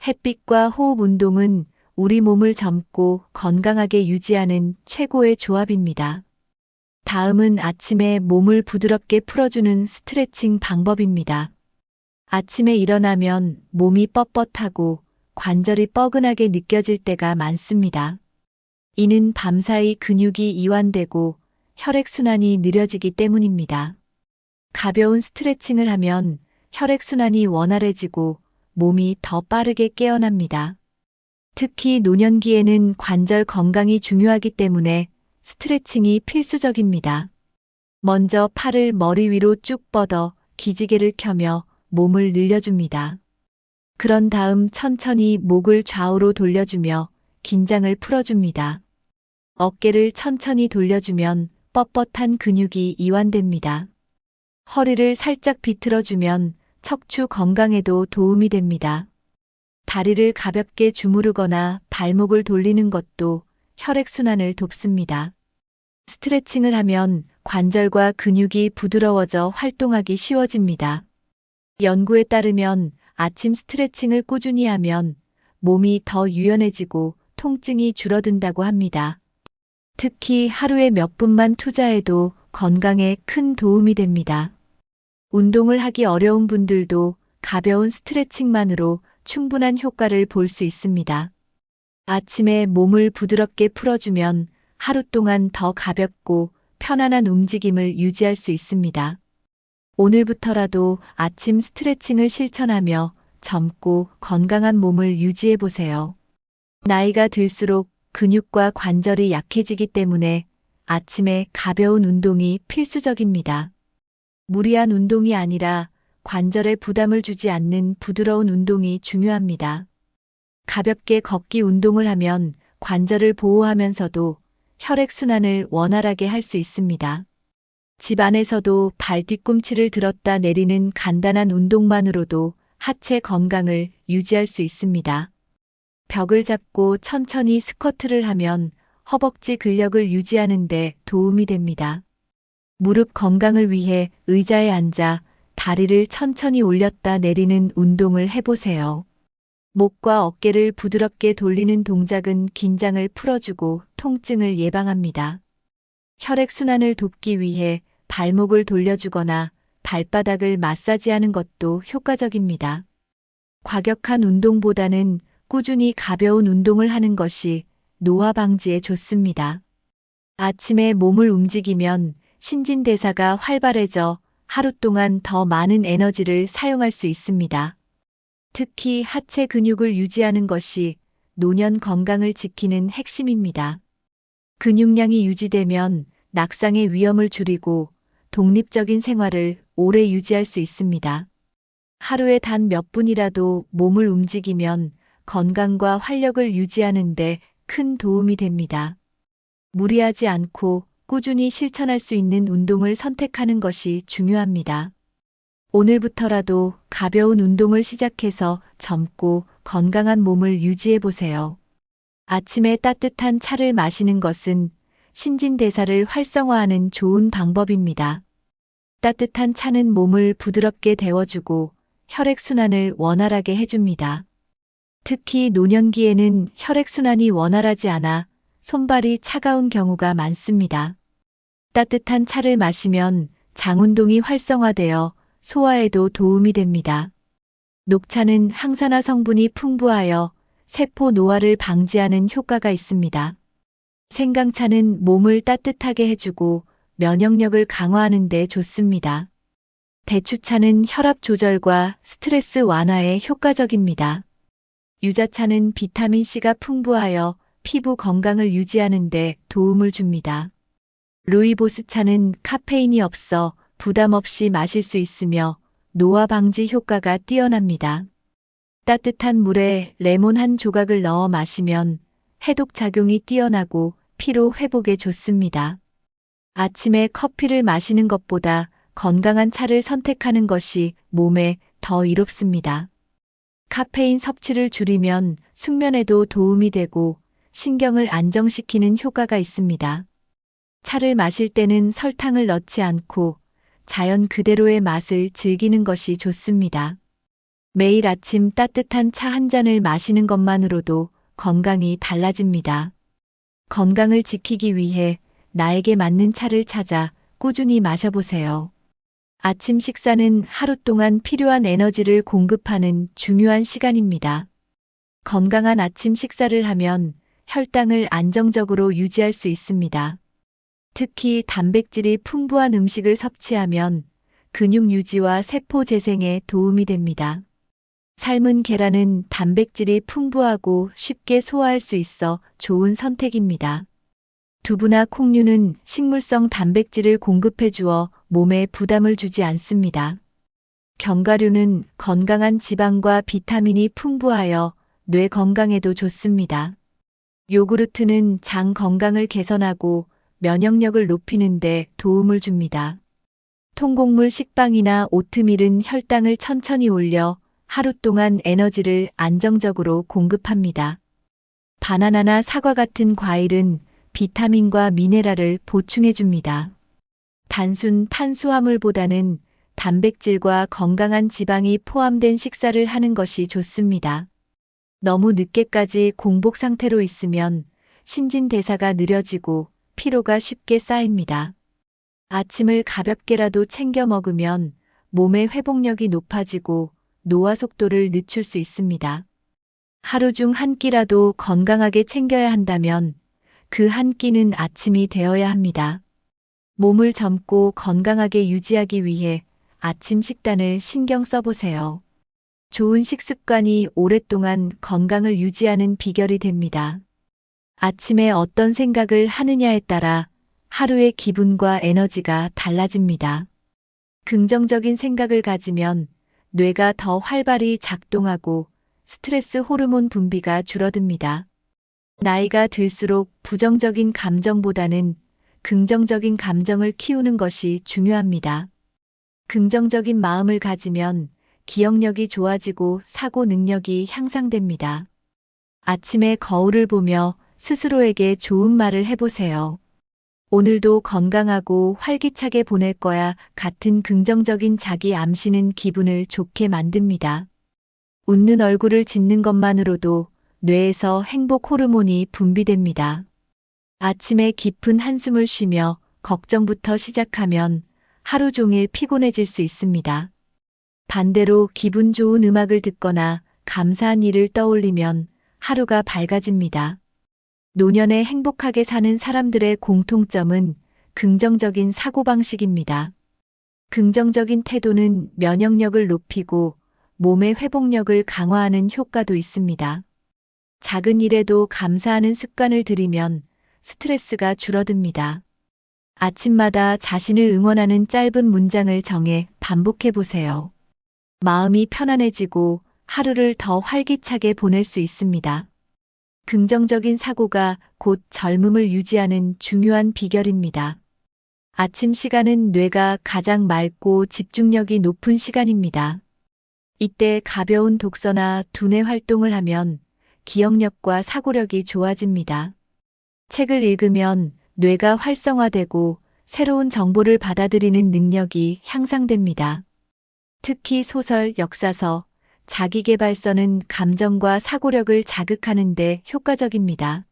햇빛과 호흡 운동은 우리 몸을 젊고 건강하게 유지하는 최고의 조합입니다. 다음은 아침에 몸을 부드럽게 풀어주는 스트레칭 방법입니다. 아침에 일어나면 몸이 뻣뻣하고 관절이 뻐근하게 느껴질 때가 많습니다. 이는 밤사이 근육이 이완되고 혈액순환이 느려지기 때문입니다. 가벼운 스트레칭을 하면 혈액순환이 원활해지고 몸이 더 빠르게 깨어납니다. 특히 노년기에는 관절 건강이 중요하기 때문에 스트레칭이 필수적입니다. 먼저 팔을 머리 위로 쭉 뻗어 기지개를 켜며 몸을 늘려줍니다. 그런 다음 천천히 목을 좌우로 돌려주며 긴장을 풀어줍니다. 어깨를 천천히 돌려주면 뻣뻣한 근육이 이완됩니다. 허리를 살짝 비틀어주면 척추 건강에도 도움이 됩니다. 다리를 가볍게 주무르거나 발목을 돌리는 것도 혈액순환을 돕습니다. 스트레칭을 하면 관절과 근육이 부드러워져 활동하기 쉬워집니다. 연구에 따르면 아침 스트레칭을 꾸준히 하면 몸이 더 유연해지고 통증이 줄어든다고 합니다. 특히 하루에 몇 분만 투자해도 건강에 큰 도움이 됩니다. 운동을 하기 어려운 분들도 가벼운 스트레칭만으로 충분한 효과를 볼 수 있습니다. 아침에 몸을 부드럽게 풀어주면 하루 동안 더 가볍고 편안한 움직임을 유지할 수 있습니다. 오늘부터라도 아침 스트레칭을 실천하며 젊고 건강한 몸을 유지해 보세요. 나이가 들수록 근육과 관절이 약해지기 때문에 아침에 가벼운 운동이 필수적입니다. 무리한 운동이 아니라 관절에 부담을 주지 않는 부드러운 운동이 중요합니다. 가볍게 걷기 운동을 하면 관절을 보호하면서도 혈액순환을 원활하게 할 수 있습니다. 집 안에서도 발 뒤꿈치를 들었다 내리는 간단한 운동만으로도 하체 건강을 유지할 수 있습니다. 벽을 잡고 천천히 스쿼트를 하면 허벅지 근력을 유지하는 데 도움이 됩니다. 무릎 건강을 위해 의자에 앉아 다리를 천천히 올렸다 내리는 운동을 해보세요. 목과 어깨를 부드럽게 돌리는 동작은 긴장을 풀어주고 통증을 예방합니다. 혈액순환을 돕기 위해 발목을 돌려주거나 발바닥을 마사지하는 것도 효과적입니다. 과격한 운동보다는 꾸준히 가벼운 운동을 하는 것이 노화 방지에 좋습니다. 아침에 몸을 움직이면 신진대사가 활발해져 하루 동안 더 많은 에너지를 사용할 수 있습니다. 특히 하체 근육을 유지하는 것이 노년 건강을 지키는 핵심입니다. 근육량이 유지되면 낙상의 위험을 줄이고 독립적인 생활을 오래 유지할 수 있습니다. 하루에 단 몇 분이라도 몸을 움직이면 건강과 활력을 유지하는 데 큰 도움이 됩니다. 무리하지 않고 꾸준히 실천할 수 있는 운동을 선택하는 것이 중요합니다. 오늘부터라도 가벼운 운동을 시작해서 젊고 건강한 몸을 유지해 보세요. 아침에 따뜻한 차를 마시는 것은 신진대사를 활성화하는 좋은 방법입니다. 따뜻한 차는 몸을 부드럽게 데워주고 혈액순환을 원활하게 해줍니다. 특히 노년기에는 혈액순환이 원활하지 않아 손발이 차가운 경우가 많습니다. 따뜻한 차를 마시면 장운동이 활성화되어 소화에도 도움이 됩니다. 녹차는 항산화 성분이 풍부하여 세포 노화를 방지하는 효과가 있습니다. 생강차는 몸을 따뜻하게 해주고 면역력을 강화하는 데 좋습니다. 대추차는 혈압 조절과 스트레스 완화에 효과적입니다. 유자차는 비타민C가 풍부하여 피부 건강을 유지하는 데 도움을 줍니다. 루이보스차는 카페인이 없어 부담 없이 마실 수 있으며 노화 방지 효과가 뛰어납니다. 따뜻한 물에 레몬 한 조각을 넣어 마시면 해독 작용이 뛰어나고 피로 회복에 좋습니다. 아침에 커피를 마시는 것보다 건강한 차를 선택하는 것이 몸에 더 이롭습니다. 카페인 섭취를 줄이면 숙면에도 도움이 되고 신경을 안정시키는 효과가 있습니다. 차를 마실 때는 설탕을 넣지 않고 자연 그대로의 맛을 즐기는 것이 좋습니다. 매일 아침 따뜻한 차 한 잔을 마시는 것만으로도 건강이 달라집니다. 건강을 지키기 위해 나에게 맞는 차를 찾아 꾸준히 마셔보세요. 아침 식사는 하루 동안 필요한 에너지를 공급하는 중요한 시간입니다. 건강한 아침 식사를 하면 혈당을 안정적으로 유지할 수 있습니다. 특히 단백질이 풍부한 음식을 섭취하면 근육 유지와 세포 재생에 도움이 됩니다. 삶은 계란은 단백질이 풍부하고 쉽게 소화할 수 있어 좋은 선택입니다. 두부나 콩류는 식물성 단백질을 공급해 주어 몸에 부담을 주지 않습니다. 견과류는 건강한 지방과 비타민이 풍부하여 뇌 건강에도 좋습니다. 요구르트는 장 건강을 개선하고 면역력을 높이는 데 도움을 줍니다. 통곡물 식빵이나 오트밀은 혈당을 천천히 올려 하루 동안 에너지를 안정적으로 공급합니다. 바나나나 사과 같은 과일은 비타민과 미네랄을 보충해 줍니다. 단순 탄수화물보다는 단백질과 건강한 지방이 포함된 식사를 하는 것이 좋습니다. 너무 늦게까지 공복 상태로 있으면 신진대사가 느려지고 피로가 쉽게 쌓입니다. 아침을 가볍게라도 챙겨 먹으면 몸의 회복력이 높아지고 노화 속도를 늦출 수 있습니다. 하루 중 한 끼라도 건강하게 챙겨야 한다면 그 한 끼는 아침이 되어야 합니다. 몸을 젊고 건강하게 유지하기 위해 아침 식단을 신경 써보세요. 좋은 식습관이 오랫동안 건강을 유지하는 비결이 됩니다. 아침에 어떤 생각을 하느냐에 따라 하루의 기분과 에너지가 달라집니다. 긍정적인 생각을 가지면 뇌가 더 활발히 작동하고 스트레스 호르몬 분비가 줄어듭니다. 나이가 들수록 부정적인 감정보다는 긍정적인 감정을 키우는 것이 중요합니다. 긍정적인 마음을 가지면 기억력이 좋아지고 사고 능력이 향상됩니다. 아침에 거울을 보며 스스로에게 좋은 말을 해보세요. 오늘도 건강하고 활기차게 보낼 거야 같은 긍정적인 자기 암시는 기분을 좋게 만듭니다. 웃는 얼굴을 짓는 것만으로도 뇌에서 행복 호르몬이 분비됩니다. 아침에 깊은 한숨을 쉬며 걱정부터 시작하면 하루 종일 피곤해질 수 있습니다. 반대로 기분 좋은 음악을 듣거나 감사한 일을 떠올리면 하루가 밝아집니다. 노년에 행복하게 사는 사람들의 공통점은 긍정적인 사고방식입니다. 긍정적인 태도는 면역력을 높이고 몸의 회복력을 강화하는 효과도 있습니다. 작은 일에도 감사하는 습관을 들이면 스트레스가 줄어듭니다. 아침마다 자신을 응원하는 짧은 문장을 정해 반복해 보세요. 마음이 편안해지고 하루를 더 활기차게 보낼 수 있습니다. 긍정적인 사고가 곧 젊음을 유지하는 중요한 비결입니다. 아침 시간은 뇌가 가장 맑고 집중력이 높은 시간입니다. 이때 가벼운 독서나 두뇌 활동을 하면 기억력과 사고력이 좋아집니다. 책을 읽으면 뇌가 활성화되고 새로운 정보를 받아들이는 능력이 향상됩니다. 특히 소설, 역사서, 자기계발서는 감정과 사고력을 자극하는 데 효과적입니다.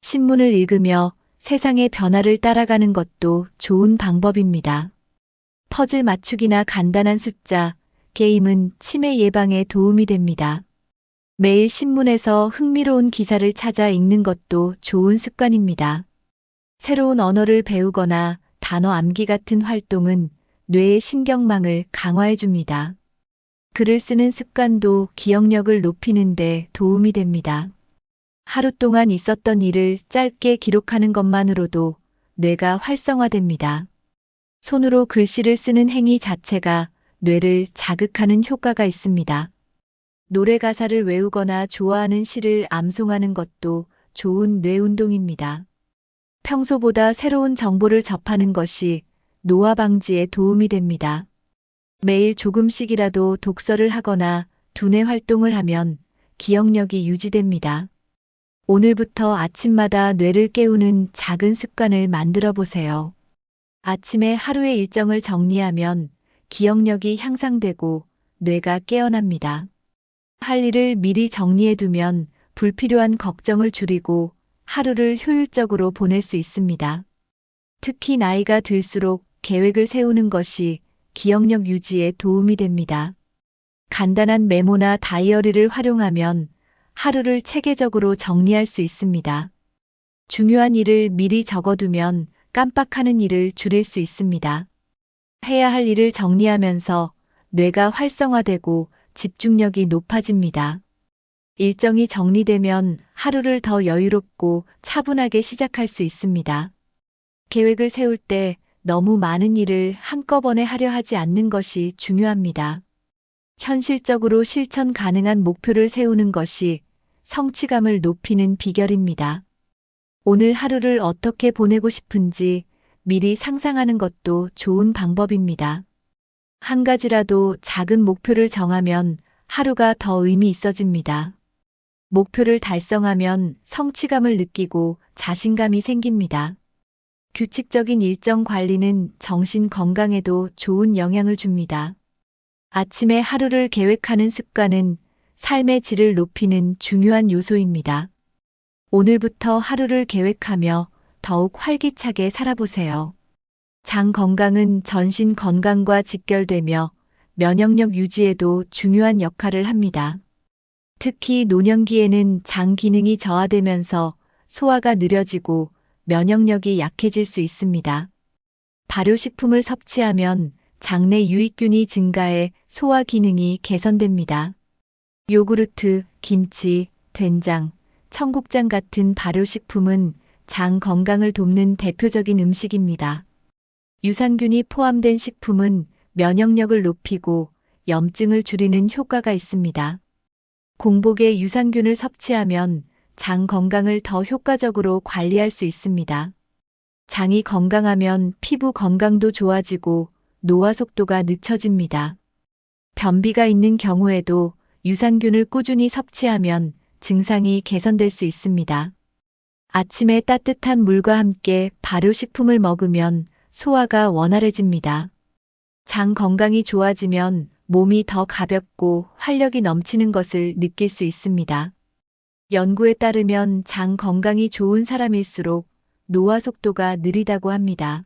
신문을 읽으며 세상의 변화를 따라가는 것도 좋은 방법입니다. 퍼즐 맞추기나 간단한 숫자, 게임은 치매 예방에 도움이 됩니다. 매일 신문에서 흥미로운 기사를 찾아 읽는 것도 좋은 습관입니다. 새로운 언어를 배우거나 단어 암기 같은 활동은 뇌의 신경망을 강화해 줍니다. 글을 쓰는 습관도 기억력을 높이는 데 도움이 됩니다. 하루 동안 있었던 일을 짧게 기록하는 것만으로도 뇌가 활성화됩니다. 손으로 글씨를 쓰는 행위 자체가 뇌를 자극하는 효과가 있습니다. 노래 가사를 외우거나 좋아하는 시를 암송하는 것도 좋은 뇌 운동입니다. 평소보다 새로운 정보를 접하는 것이 노화 방지에 도움이 됩니다. 매일 조금씩이라도 독서를 하거나 두뇌 활동을 하면 기억력이 유지됩니다. 오늘부터 아침마다 뇌를 깨우는 작은 습관을 만들어 보세요. 아침에 하루의 일정을 정리하면 기억력이 향상되고 뇌가 깨어납니다. 할 일을 미리 정리해 두면 불필요한 걱정을 줄이고 하루를 효율적으로 보낼 수 있습니다. 특히 나이가 들수록 계획을 세우는 것이 기억력 유지에 도움이 됩니다. 간단한 메모나 다이어리를 활용하면 하루를 체계적으로 정리할 수 있습니다. 중요한 일을 미리 적어두면 깜빡하는 일을 줄일 수 있습니다. 해야 할 일을 정리하면서 뇌가 활성화되고 집중력이 높아집니다. 일정이 정리되면 하루를 더 여유롭고 차분하게 시작할 수 있습니다. 계획을 세울 때 너무 많은 일을 한꺼번에 하려 하지 않는 것이 중요합니다. 현실적으로 실천 가능한 목표를 세우는 것이 성취감을 높이는 비결입니다. 오늘 하루를 어떻게 보내고 싶은지 미리 상상하는 것도 좋은 방법입니다. 한 가지라도 작은 목표를 정하면 하루가 더 의미 있어집니다. 목표를 달성하면 성취감을 느끼고 자신감이 생깁니다. 규칙적인 일정 관리는 정신 건강에도 좋은 영향을 줍니다. 아침에 하루를 계획하는 습관은 삶의 질을 높이는 중요한 요소입니다. 오늘부터 하루를 계획하며 더욱 활기차게 살아보세요. 장 건강은 전신 건강과 직결되며 면역력 유지에도 중요한 역할을 합니다. 특히 노년기에는 장 기능이 저하되면서 소화가 느려지고 면역력이 약해질 수 있습니다. 발효식품을 섭취하면 장내 유익균이 증가해 소화 기능이 개선됩니다. 요구르트, 김치, 된장, 청국장 같은 발효식품은 장 건강을 돕는 대표적인 음식입니다. 유산균이 포함된 식품은 면역력을 높이고 염증을 줄이는 효과가 있습니다. 공복에 유산균을 섭취하면 장 건강을 더 효과적으로 관리할 수 있습니다. 장이 건강하면 피부 건강도 좋아지고 노화 속도가 늦춰집니다. 변비가 있는 경우에도 유산균을 꾸준히 섭취하면 증상이 개선될 수 있습니다. 아침에 따뜻한 물과 함께 발효식품을 먹으면 소화가 원활해집니다. 장 건강이 좋아지면 몸이 더 가볍고 활력이 넘치는 것을 느낄 수 있습니다. 연구에 따르면 장 건강이 좋은 사람일수록 노화 속도가 느리다고 합니다.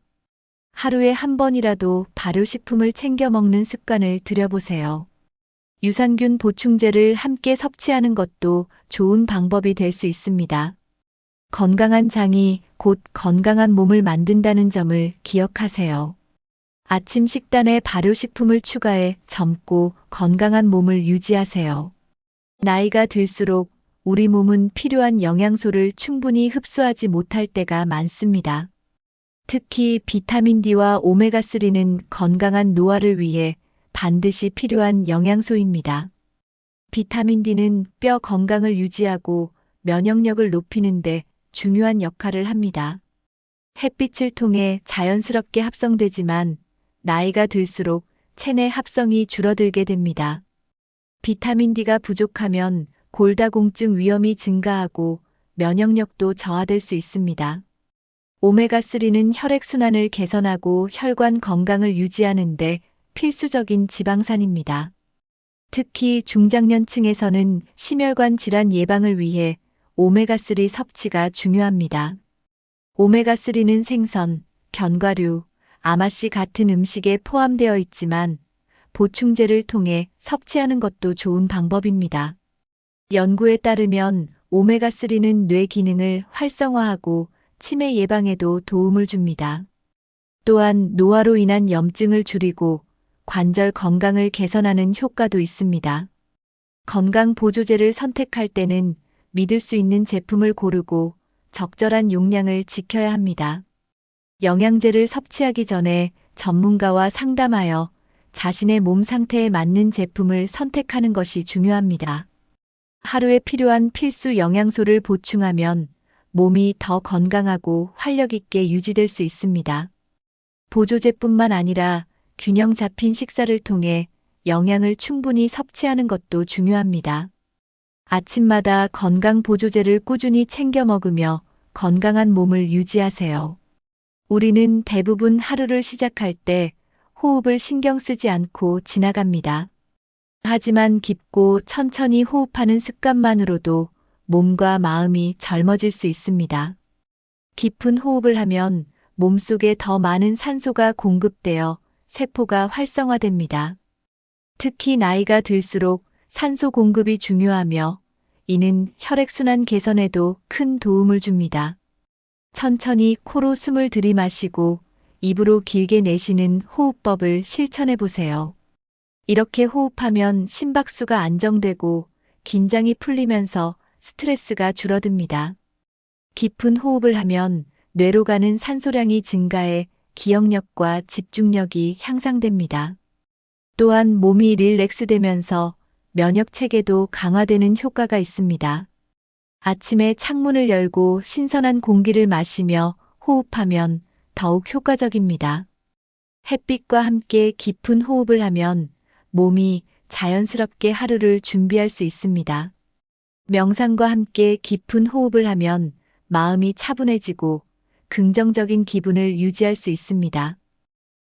하루에 한 번이라도 발효식품을 챙겨 먹는 습관을 들여보세요. 유산균 보충제를 함께 섭취하는 것도 좋은 방법이 될 수 있습니다. 건강한 장이 곧 건강한 몸을 만든다는 점을 기억하세요. 아침 식단에 발효식품을 추가해 젊고 건강한 몸을 유지하세요. 나이가 들수록 우리 몸은 필요한 영양소를 충분히 흡수하지 못할 때가 많습니다. 특히 비타민 D와 오메가3는 건강한 노화를 위해 반드시 필요한 영양소입니다. 비타민 D는 뼈 건강을 유지하고 면역력을 높이는데 중요한 역할을 합니다. 햇빛을 통해 자연스럽게 합성되지만 나이가 들수록 체내 합성이 줄어들게 됩니다. 비타민 D가 부족하면 골다공증 위험이 증가하고 면역력도 저하될 수 있습니다. 오메가3는 혈액순환을 개선하고 혈관 건강을 유지하는 데 필수적인 지방산입니다. 특히 중장년층에서는 심혈관 질환 예방을 위해 오메가3 섭취가 중요합니다. 오메가3는 생선, 견과류, 아마씨 같은 음식에 포함되어 있지만 보충제를 통해 섭취하는 것도 좋은 방법입니다. 연구에 따르면 오메가3는 뇌 기능을 활성화하고 치매 예방에도 도움을 줍니다. 또한 노화로 인한 염증을 줄이고 관절 건강을 개선하는 효과도 있습니다. 건강 보조제를 선택할 때는 믿을 수 있는 제품을 고르고 적절한 용량을 지켜야 합니다. 영양제를 섭취하기 전에 전문가와 상담하여 자신의 몸 상태에 맞는 제품을 선택하는 것이 중요합니다. 하루에 필요한 필수 영양소를 보충하면 몸이 더 건강하고 활력 있게 유지될 수 있습니다. 보조제뿐만 아니라 균형 잡힌 식사를 통해 영양을 충분히 섭취하는 것도 중요합니다. 아침마다 건강 보조제를 꾸준히 챙겨 먹으며 건강한 몸을 유지하세요. 우리는 대부분 하루를 시작할 때 호흡을 신경 쓰지 않고 지나갑니다. 하지만 깊고 천천히 호흡하는 습관만으로도 몸과 마음이 젊어질 수 있습니다. 깊은 호흡을 하면 몸속에 더 많은 산소가 공급되어 세포가 활성화됩니다. 특히 나이가 들수록 산소 공급이 중요하며 이는 혈액순환 개선에도 큰 도움을 줍니다. 천천히 코로 숨을 들이마시고 입으로 길게 내쉬는 호흡법을 실천해 보세요. 이렇게 호흡하면 심박수가 안정되고 긴장이 풀리면서 스트레스가 줄어듭니다. 깊은 호흡을 하면 뇌로 가는 산소량이 증가해 기억력과 집중력이 향상됩니다. 또한 몸이 릴렉스되면서 면역 체계도 강화되는 효과가 있습니다. 아침에 창문을 열고 신선한 공기를 마시며 호흡하면 더욱 효과적입니다. 햇빛과 함께 깊은 호흡을 하면 몸이 자연스럽게 하루를 준비할 수 있습니다. 명상과 함께 깊은 호흡을 하면 마음이 차분해지고 긍정적인 기분을 유지할 수 있습니다.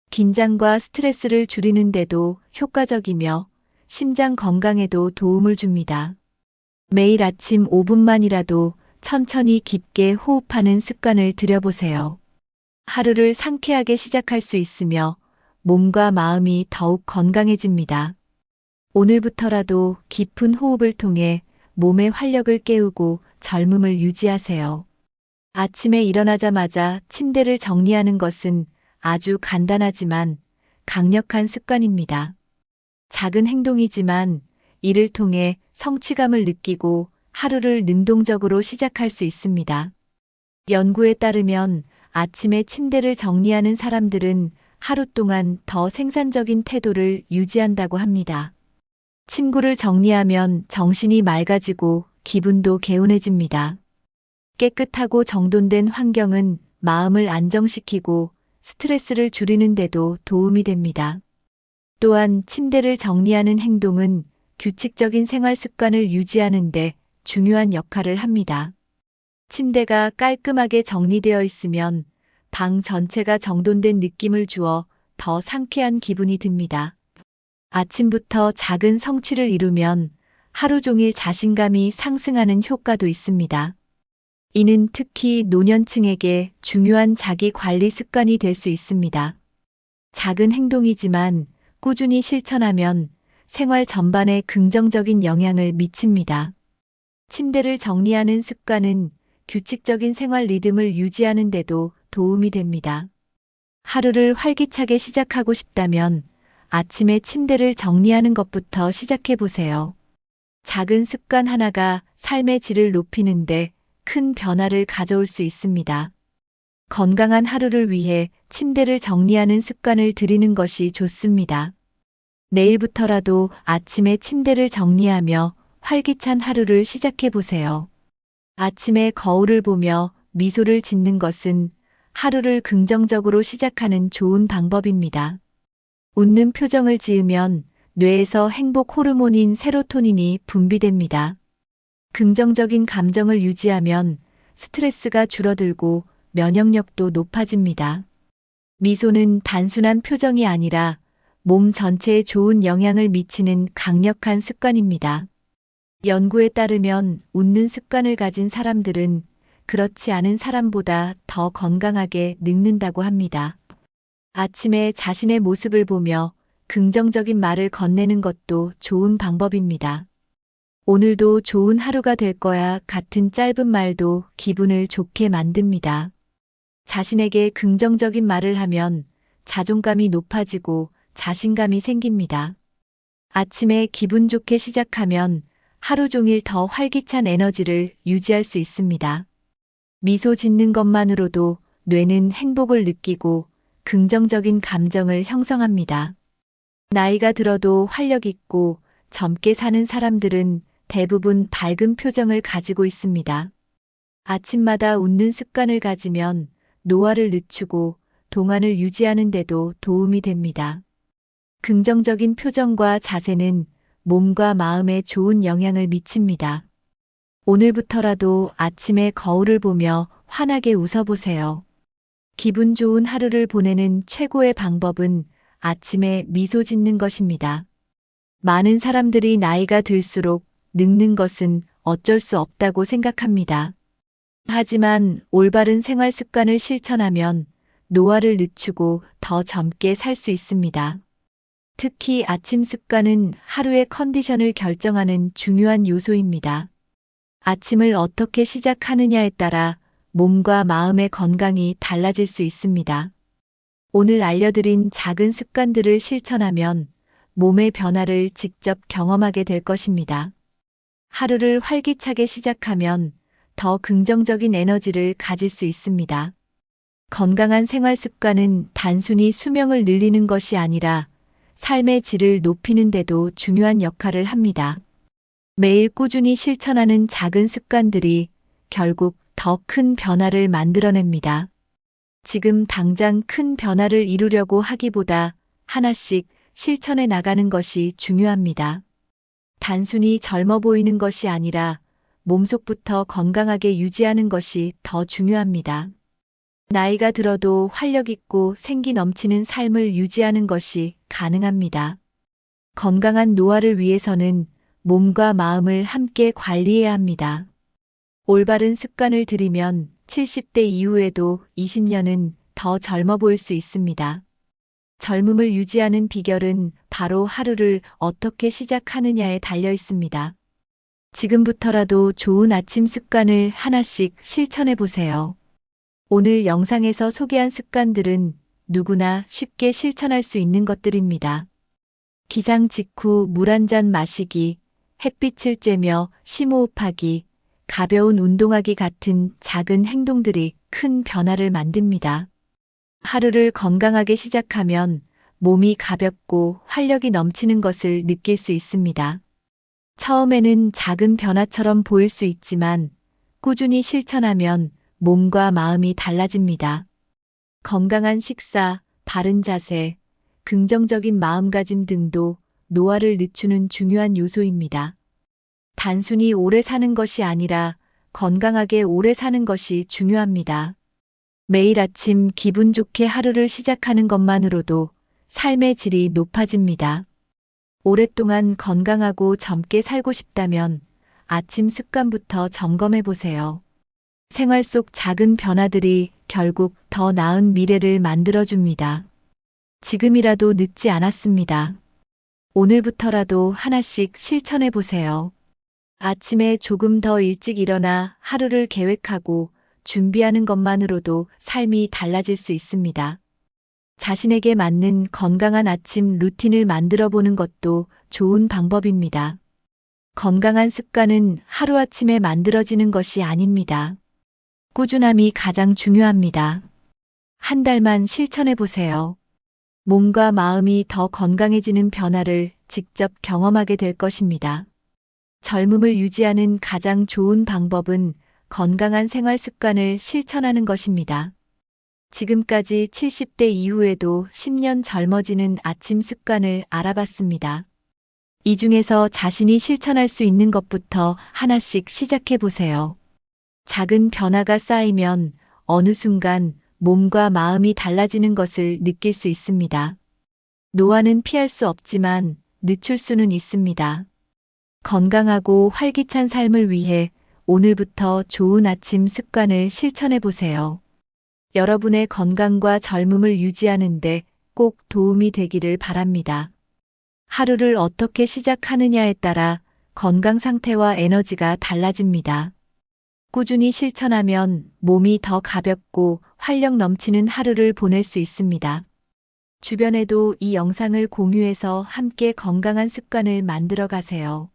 긴장과 스트레스를 줄이는데도 효과적이며 심장 건강에도 도움을 줍니다. 매일 아침 5분만이라도 천천히 깊게 호흡하는 습관을 들여보세요. 하루를 상쾌하게 시작할 수 있으며 몸과 마음이 더욱 건강해집니다. 오늘부터라도 깊은 호흡을 통해 몸의 활력을 깨우고 젊음을 유지하세요. 아침에 일어나자마자 침대를 정리하는 것은 아주 간단하지만 강력한 습관입니다. 작은 행동이지만 이를 통해 성취감을 느끼고 하루를 능동적으로 시작할 수 있습니다. 연구에 따르면 아침에 침대를 정리하는 사람들은 하루 동안 더 생산적인 태도를 유지한다고 합니다. 침구를 정리하면 정신이 맑아지고 기분도 개운해집니다. 깨끗하고 정돈된 환경은 마음을 안정시키고 스트레스를 줄이는 데도 도움이 됩니다. 또한 침대를 정리하는 행동은 규칙적인 생활 습관을 유지하는 데 중요한 역할을 합니다. 침대가 깔끔하게 정리되어 있으면 방 전체가 정돈된 느낌을 주어 더 상쾌한 기분이 듭니다. 아침부터 작은 성취를 이루면 하루 종일 자신감이 상승하는 효과도 있습니다. 이는 특히 노년층에게 중요한 자기 관리 습관이 될 수 있습니다. 작은 행동이지만 꾸준히 실천하면 생활 전반에 긍정적인 영향을 미칩니다. 침대를 정리하는 습관은 규칙적인 생활 리듬을 유지하는 데도 도움이 됩니다. 하루를 활기차게 시작하고 싶다면 아침에 침대를 정리하는 것부터 시작해 보세요. 작은 습관 하나가 삶의 질을 높이는데 큰 변화를 가져올 수 있습니다. 건강한 하루를 위해 침대를 정리하는 습관을 들이는 것이 좋습니다. 내일부터라도 아침에 침대를 정리하며 활기찬 하루를 시작해 보세요. 아침에 거울을 보며 미소를 짓는 것은 하루를 긍정적으로 시작하는 좋은 방법입니다. 웃는 표정을 지으면 뇌에서 행복 호르몬인 세로토닌이 분비됩니다. 긍정적인 감정을 유지하면 스트레스가 줄어들고 면역력도 높아집니다. 미소는 단순한 표정이 아니라 몸 전체에 좋은 영향을 미치는 강력한 습관입니다. 연구에 따르면 웃는 습관을 가진 사람들은 그렇지 않은 사람보다 더 건강하게 늙는다고 합니다. 아침에 자신의 모습을 보며 긍정적인 말을 건네는 것도 좋은 방법입니다. 오늘도 좋은 하루가 될 거야 같은 짧은 말도 기분을 좋게 만듭니다. 자신에게 긍정적인 말을 하면 자존감이 높아지고 자신감이 생깁니다. 아침에 기분 좋게 시작하면 하루 종일 더 활기찬 에너지를 유지할 수 있습니다. 미소 짓는 것만으로도 뇌는 행복을 느끼고 긍정적인 감정을 형성합니다. 나이가 들어도 활력 있고 젊게 사는 사람들은 대부분 밝은 표정을 가지고 있습니다. 아침마다 웃는 습관을 가지면 노화를 늦추고 동안을 유지하는 데도 도움이 됩니다. 긍정적인 표정과 자세는 몸과 마음에 좋은 영향을 미칩니다. 오늘부터라도 아침에 거울을 보며 환하게 웃어보세요. 기분 좋은 하루를 보내는 최고의 방법은 아침에 미소 짓는 것입니다. 많은 사람들이 나이가 들수록 늙는 것은 어쩔 수 없다고 생각합니다. 하지만 올바른 생활 습관을 실천하면 노화를 늦추고 더 젊게 살 수 있습니다. 특히 아침 습관은 하루의 컨디션을 결정하는 중요한 요소입니다. 아침을 어떻게 시작하느냐에 따라 몸과 마음의 건강이 달라질 수 있습니다. 오늘 알려드린 작은 습관들을 실천하면 몸의 변화를 직접 경험하게 될 것입니다. 하루를 활기차게 시작하면 더 긍정적인 에너지를 가질 수 있습니다. 건강한 생활 습관은 단순히 수명을 늘리는 것이 아니라 삶의 질을 높이는 데도 중요한 역할을 합니다. 매일 꾸준히 실천하는 작은 습관들이 결국 더 큰 변화를 만들어냅니다. 지금 당장 큰 변화를 이루려고 하기보다 하나씩 실천해 나가는 것이 중요합니다. 단순히 젊어 보이는 것이 아니라 몸속부터 건강하게 유지하는 것이 더 중요합니다. 나이가 들어도 활력 있고 생기 넘치는 삶을 유지하는 것이 가능합니다. 건강한 노화를 위해서는 몸과 마음을 함께 관리해야 합니다. 올바른 습관을 들이면 70대 이후에도 20년은 더 젊어 보일 수 있습니다. 젊음을 유지하는 비결은 바로 하루를 어떻게 시작하느냐에 달려 있습니다. 지금부터라도 좋은 아침 습관을 하나씩 실천해 보세요. 오늘 영상에서 소개한 습관들은 누구나 쉽게 실천할 수 있는 것들입니다. 기상 직후 물 한 잔 마시기, 햇빛을 쬐며 심호흡하기, 가벼운 운동하기 같은 작은 행동들이 큰 변화를 만듭니다. 하루를 건강하게 시작하면 몸이 가볍고 활력이 넘치는 것을 느낄 수 있습니다. 처음에는 작은 변화처럼 보일 수 있지만 꾸준히 실천하면 몸과 마음이 달라집니다. 건강한 식사, 바른 자세, 긍정적인 마음가짐 등도 노화를 늦추는 중요한 요소입니다. 단순히 오래 사는 것이 아니라 건강하게 오래 사는 것이 중요합니다. 매일 아침 기분 좋게 하루를 시작하는 것만으로도 삶의 질이 높아집니다. 오랫동안 건강하고 젊게 살고 싶다면 아침 습관부터 점검해 보세요. 생활 속 작은 변화들이 결국 더 나은 미래를 만들어줍니다. 지금이라도 늦지 않았습니다. 오늘부터라도 하나씩 실천해 보세요. 아침에 조금 더 일찍 일어나 하루를 계획하고 준비하는 것만으로도 삶이 달라질 수 있습니다. 자신에게 맞는 건강한 아침 루틴을 만들어 보는 것도 좋은 방법입니다. 건강한 습관은 하루아침에 만들어지는 것이 아닙니다. 꾸준함이 가장 중요합니다. 한 달만 실천해 보세요. 몸과 마음이 더 건강해지는 변화를 직접 경험하게 될 것입니다. 젊음을 유지하는 가장 좋은 방법은 건강한 생활 습관을 실천하는 것입니다. 지금까지 70대 이후에도 10년 젊어지는 아침 습관을 알아봤습니다. 이 중에서 자신이 실천할 수 있는 것부터 하나씩 시작해 보세요. 작은 변화가 쌓이면 어느 순간 몸과 마음이 달라지는 것을 느낄 수 있습니다. 노화는 피할 수 없지만 늦출 수는 있습니다. 건강하고 활기찬 삶을 위해 오늘부터 좋은 아침 습관을 실천해 보세요. 여러분의 건강과 젊음을 유지하는데 꼭 도움이 되기를 바랍니다. 하루를 어떻게 시작하느냐에 따라 건강 상태와 에너지가 달라집니다. 꾸준히 실천하면 몸이 더 가볍고 활력 넘치는 하루를 보낼 수 있습니다. 주변에도 이 영상을 공유해서 함께 건강한 습관을 만들어 가세요.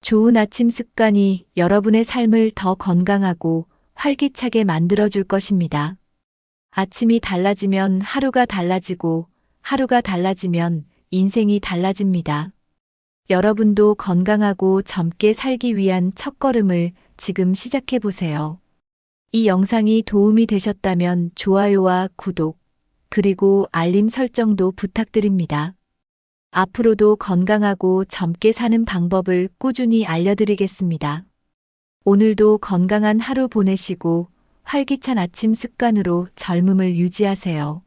좋은 아침 습관이 여러분의 삶을 더 건강하고 활기차게 만들어 줄 것입니다. 아침이 달라지면 하루가 달라지고 하루가 달라지면 인생이 달라집니다. 여러분도 건강하고 젊게 살기 위한 첫걸음을 지금 시작해 보세요. 이 영상이 도움이 되셨다면 좋아요와 구독, 그리고 알림 설정도 부탁드립니다. 앞으로도 건강하고 젊게 사는 방법을 꾸준히 알려드리겠습니다. 오늘도 건강한 하루 보내시고 활기찬 아침 습관으로 젊음을 유지하세요.